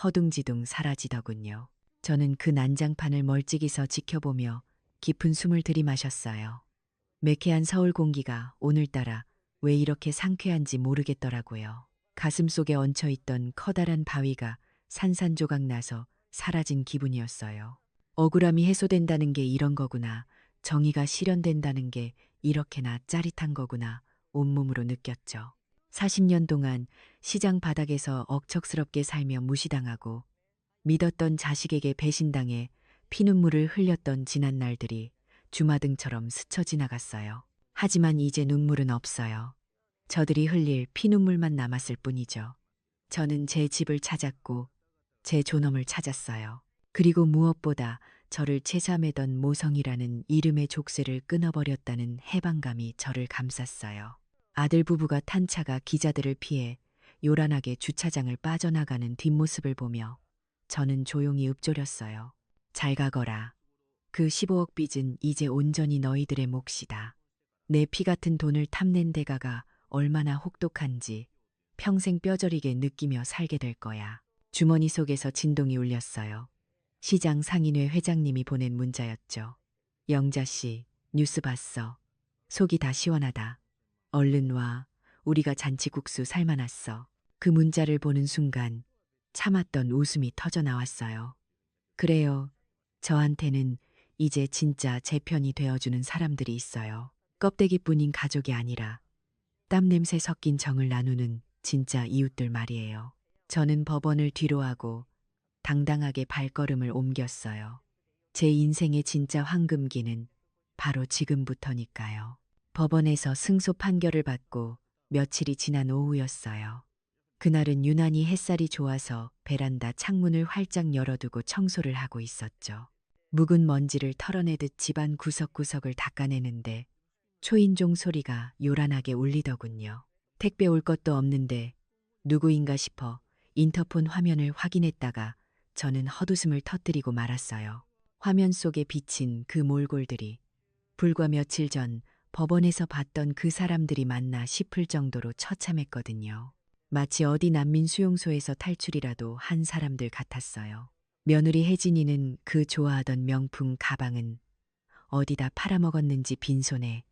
S1: 허둥지둥 사라지더군요. 저는 그 난장판을 멀찍이서 지켜보며 깊은 숨을 들이마셨어요. 매캐한 서울 공기가 오늘따라 왜 이렇게 상쾌한지 모르겠더라고요. 가슴속에 얹혀있던 커다란 바위가 산산조각 나서 사라진 기분이었어요. 억울함이 해소된다는 게 이런 거구나. 정의가 실현된다는 게 이렇게나 짜릿한 거구나. 온몸으로 느꼈죠. 40년 동안 시장 바닥에서 억척스럽게 살며 무시당하고 믿었던 자식에게 배신당해 피눈물을 흘렸던 지난 날들이 주마등처럼 스쳐 지나갔어요. 하지만 이제 눈물은 없어요. 저들이 흘릴 피눈물만 남았을 뿐이죠. 저는 제 집을 찾았고 제 존엄을 찾았어요. 그리고 무엇보다 저를 체삼매던 모성이라는 이름의 족쇄를 끊어버렸다는 해방감이 저를 감쌌어요. 아들 부부가 탄 차가 기자들을 피해 요란하게 주차장을 빠져나가는 뒷모습을 보며 저는 조용히 읊조렸어요. 잘 가거라. 그 15억 빚은 이제 온전히 너희들의 몫이다. 내 피 같은 돈을 탐낸 대가가 얼마나 혹독한지 평생 뼈저리게 느끼며 살게 될 거야. 주머니 속에서 진동이 울렸어요. 시장 상인회 회장님이 보낸 문자였죠. 영자씨, 뉴스 봤어. 속이 다 시원하다. 얼른 와. 우리가 잔치국수 삶아놨어. 그 문자를 보는 순간 참았던 웃음이 터져 나왔어요. 그래요. 저한테는 이제 진짜 제 편이 되어주는 사람들이 있어요. 껍데기뿐인 가족이 아니라 땀 냄새 섞인 정을 나누는 진짜 이웃들 말이에요. 저는 법원을 뒤로하고 당당하게 발걸음을 옮겼어요. 제 인생의 진짜 황금기는 바로 지금부터니까요. 법원에서 승소 판결을 받고 며칠이 지난 오후였어요. 그날은 유난히 햇살이 좋아서 베란다 창문을 활짝 열어두고 청소를 하고 있었죠. 묵은 먼지를 털어내듯 집안 구석구석을 닦아내는데 초인종 소리가 요란하게 울리더군요. 택배 올 것도 없는데 누구인가 싶어 인터폰 화면을 확인했다가 저는 헛웃음을 터뜨리고 말았어요. 화면 속에 비친 그 몰골들이 불과 며칠 전 법원에서 봤던 그 사람들이 맞나 싶을 정도로 처참했거든요. 마치 어디 난민 수용소에서 탈출이라도 한 사람들 같았어요. 며느리 혜진이는 그 좋아하던 명품 가방은 어디다 팔아먹었는지 빈손에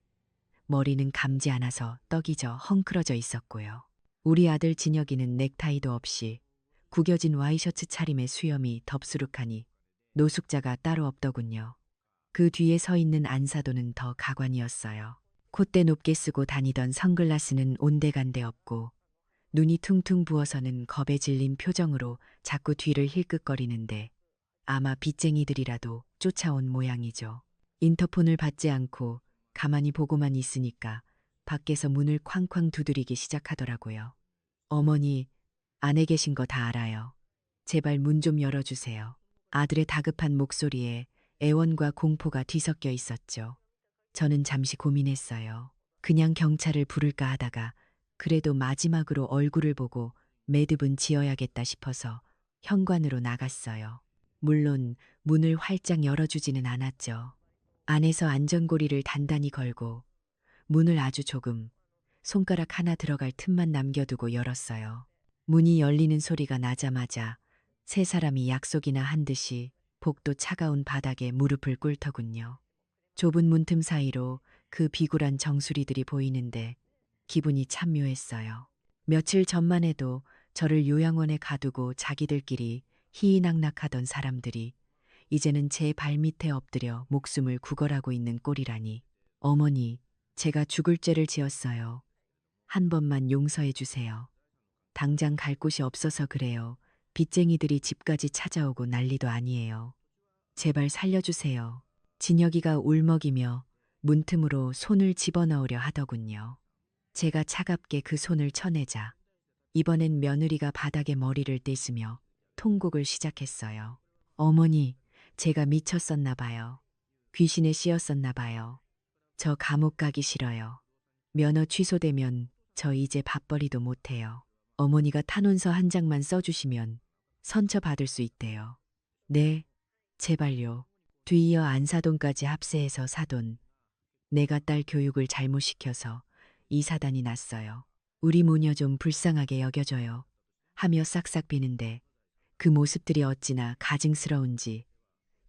S1: 머리는 감지 않아서 떡이 져 헝클어져 있었고요. 우리 아들 진혁이는 넥타이도 없이 구겨진 와이셔츠 차림의 수염이 덥수룩하니 노숙자가 따로 없더군요. 그 뒤에 서 있는 안사도는 더 가관이었어요. 콧대 높게 쓰고 다니던 선글라스는 온데간데 없고 눈이 퉁퉁 부어서는 겁에 질린 표정으로 자꾸 뒤를 힐끗거리는데 아마 빚쟁이들이라도 쫓아온 모양이죠. 인터폰을 받지 않고 가만히 보고만 있으니까 밖에서 문을 쾅쾅 두드리기 시작하더라고요. 어머니, 안에 계신 거 다 알아요. 제발 문 좀 열어주세요. 아들의 다급한 목소리에 애원과 공포가 뒤섞여 있었죠. 저는 잠시 고민했어요. 그냥 경찰을 부를까 하다가 그래도 마지막으로 얼굴을 보고 매듭은 지어야겠다 싶어서 현관으로 나갔어요. 물론 문을 활짝 열어주지는 않았죠. 안에서 안전고리를 단단히 걸고 문을 아주 조금 손가락 하나 들어갈 틈만 남겨두고 열었어요. 문이 열리는 소리가 나자마자 세 사람이 약속이나 한 듯이 복도 차가운 바닥에 무릎을 꿇더군요. 좁은 문틈 사이로 그 비굴한 정수리들이 보이는데 기분이 참 묘했어요. 며칠 전만 해도 저를 요양원에 가두고 자기들끼리 희희낙낙하던 사람들이 이제는 제 발밑에 엎드려 목숨을 구걸하고 있는 꼴이라니. 어머니, 제가 죽을 죄를 지었어요. 한 번만 용서해 주세요. 당장 갈 곳이 없어서 그래요. 빚쟁이들이 집까지 찾아오고 난리도 아니에요. 제발 살려주세요. 진혁이가 울먹이며 문틈으로 손을 집어넣으려 하더군요. 제가 차갑게 그 손을 쳐내자 이번엔 며느리가 바닥에 머리를 떼으며 통곡을 시작했어요. 어머니, 제가 미쳤었나 봐요. 귀신에 씌었었나 봐요. 저 감옥 가기 싫어요. 면허 취소되면 저 이제 밥벌이도 못해요. 어머니가 탄원서 한 장만 써주시면 선처 받을 수 있대요. 네, 제발요. 뒤이어 안사돈까지 합세해서 사돈. 내가 딸 교육을 잘못 시켜서 이 사단이 났어요. 우리 모녀 좀 불쌍하게 여겨줘요. 하며 싹싹 비는데 그 모습들이 어찌나 가증스러운지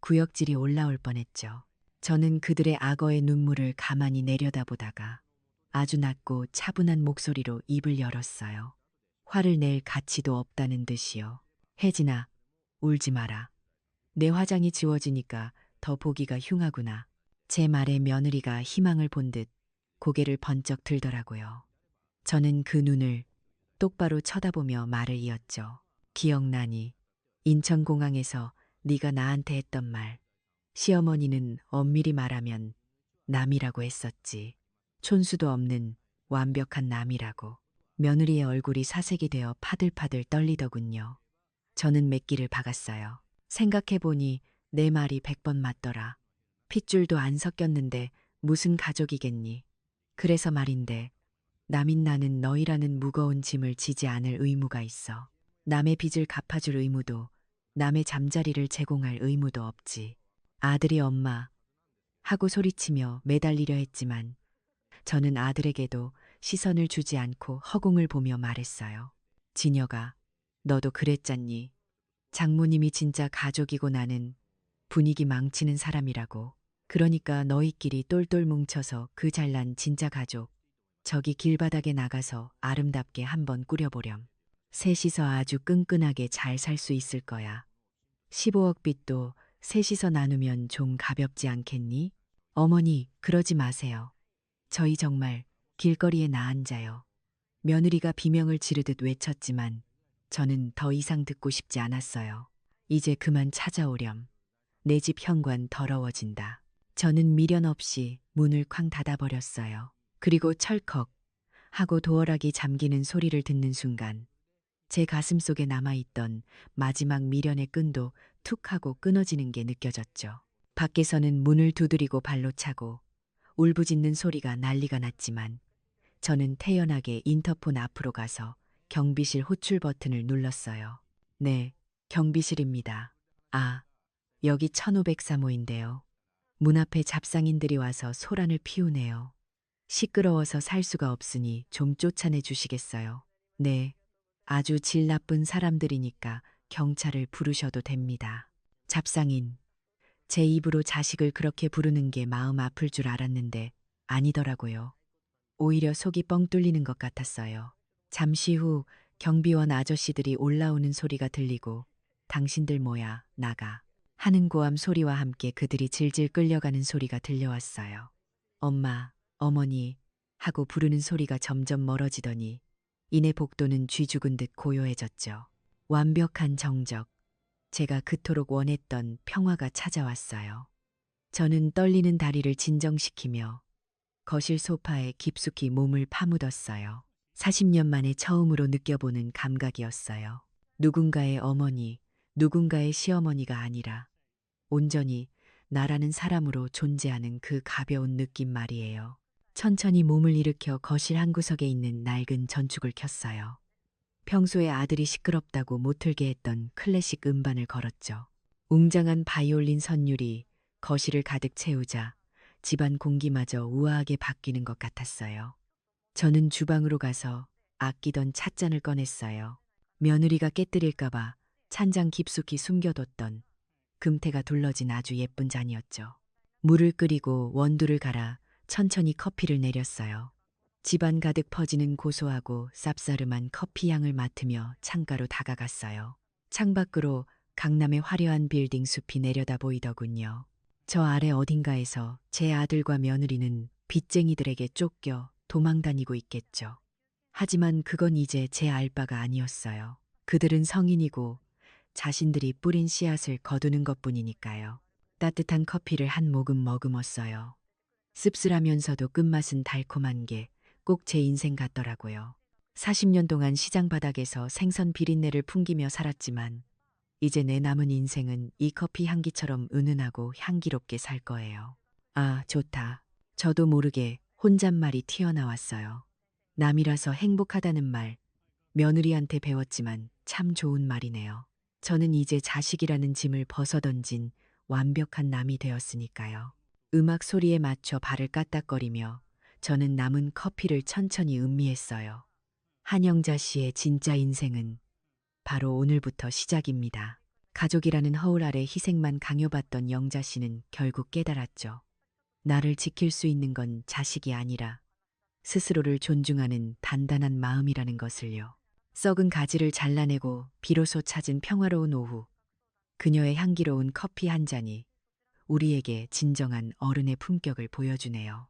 S1: 구역질이 올라올 뻔했죠. 저는 그들의 악어의 눈물을 가만히 내려다보다가 아주 낮고 차분한 목소리로 입을 열었어요. 화를 낼 가치도 없다는 듯이요. 혜진아, 울지 마라. 내 화장이 지워지니까 더 보기가 흉하구나. 제 말에 며느리가 희망을 본 듯 고개를 번쩍 들더라고요. 저는 그 눈을 똑바로 쳐다보며 말을 이었죠. 기억나니? 인천공항에서 네가 나한테 했던 말. 시어머니는 엄밀히 말하면 남이라고 했었지. 촌수도 없는 완벽한 남이라고. 며느리의 얼굴이 사색이 되어 파들파들 떨리더군요. 저는 맷기를 박았어요. 생각해보니 내 말이 100번 맞더라. 핏줄도 안 섞였는데 무슨 가족이겠니. 그래서 말인데 남인 나는 너희라는 무거운 짐을 지지 않을 의무가 있어. 남의 빚을 갚아줄 의무도 남의 잠자리를 제공할 의무도 없지. 아들이 엄마 하고 소리치며 매달리려 했지만 저는 아들에게도 시선을 주지 않고 허공을 보며 말했어요. 진혁아, 너도 그랬잖니. 장모님이 진짜 가족이고 나는 분위기 망치는 사람이라고. 그러니까 너희끼리 똘똘 뭉쳐서 그 잘난 진짜 가족. 저기 길바닥에 나가서 아름답게 한번 꾸려보렴. 셋이서 아주 끈끈하게 잘 살 수 있을 거야. 15억 빚도 셋이서 나누면 좀 가볍지 않겠니? 어머니, 그러지 마세요. 저희 정말 길거리에 나앉아요. 며느리가 비명을 지르듯 외쳤지만 저는 더 이상 듣고 싶지 않았어요. 이제 그만 찾아오렴. 내 집 현관 더러워진다. 저는 미련 없이 문을 쾅 닫아버렸어요. 그리고 철컥 하고 도어락이 잠기는 소리를 듣는 순간 제 가슴 속에 남아있던 마지막 미련의 끈도 툭 하고 끊어지는 게 느껴졌죠. 밖에서는 문을 두드리고 발로 차고 울부짖는 소리가 난리가 났지만 저는 태연하게 인터폰 앞으로 가서 경비실 호출 버튼을 눌렀어요. 네, 경비실입니다. 아, 여기 1503호인데요. 문 앞에 잡상인들이 와서 소란을 피우네요. 시끄러워서 살 수가 없으니 좀 쫓아내 주시겠어요? 네, 아주 질 나쁜 사람들이니까 경찰을 부르셔도 됩니다. 잡상인. 제 입으로 자식을 그렇게 부르는 게 마음 아플 줄 알았는데 아니더라고요. 오히려 속이 뻥 뚫리는 것 같았어요. 잠시 후 경비원 아저씨들이 올라오는 소리가 들리고 당신들 뭐야, 나가. 하는 고함 소리와 함께 그들이 질질 끌려가는 소리가 들려왔어요. 엄마, 어머니 하고 부르는 소리가 점점 멀어지더니 이내 복도는 쥐 죽은 듯 고요해졌죠. 완벽한 정적. 제가 그토록 원했던 평화가 찾아왔어요. 저는 떨리는 다리를 진정시키며 거실 소파에 깊숙이 몸을 파묻었어요. 40년 만에 처음으로 느껴보는 감각이었어요. 누군가의 어머니, 누군가의 시어머니가 아니라 온전히 나라는 사람으로 존재하는 그 가벼운 느낌 말이에요. 천천히 몸을 일으켜 거실 한 구석에 있는 낡은 전축을 켰어요. 평소에 아들이 시끄럽다고 못 틀게 했던 클래식 음반을 걸었죠. 웅장한 바이올린 선율이 거실을 가득 채우자 집안 공기마저 우아하게 바뀌는 것 같았어요. 저는 주방으로 가서 아끼던 찻잔을 꺼냈어요. 며느리가 깨뜨릴까봐 찬장 깊숙이 숨겨뒀던 금태가 둘러진 아주 예쁜 잔이었죠. 물을 끓이고 원두를 갈아 천천히 커피를 내렸어요. 집안 가득 퍼지는 고소하고 쌉싸름한 커피 향을 맡으며 창가로 다가갔어요. 창밖으로 강남의 화려한 빌딩 숲이 내려다 보이더군요. 저 아래 어딘가에서 제 아들과 며느리는 빚쟁이들에게 쫓겨 도망 다니고 있겠죠. 하지만 그건 이제 제 알 바가 아니었어요. 그들은 성인이고 자신들이 뿌린 씨앗을 거두는 것뿐이니까요. 따뜻한 커피를 한 모금 머금었어요. 씁쓸하면서도 끝맛은 달콤한 게 꼭 제 인생 같더라고요. 40년 동안 시장 바닥에서 생선 비린내를 풍기며 살았지만 이제 내 남은 인생은 이 커피 향기처럼 은은하고 향기롭게 살 거예요. 아, 좋다. 저도 모르게 혼잣말이 튀어나왔어요. 남이라서 행복하다는 말, 며느리한테 배웠지만 참 좋은 말이네요. 저는 이제 자식이라는 짐을 벗어던진 완벽한 남이 되었으니까요. 음악 소리에 맞춰 발을 까딱거리며 저는 남은 커피를 천천히 음미했어요. 한영자 씨의 진짜 인생은 바로 오늘부터 시작입니다. 가족이라는 허울 아래 희생만 강요받던 영자 씨는 결국 깨달았죠. 나를 지킬 수 있는 건 자식이 아니라 스스로를 존중하는 단단한 마음이라는 것을요. 썩은 가지를 잘라내고 비로소 찾은 평화로운 오후. 그녀의 향기로운 커피 한 잔이 우리에게 진정한 어른의 품격을 보여주네요.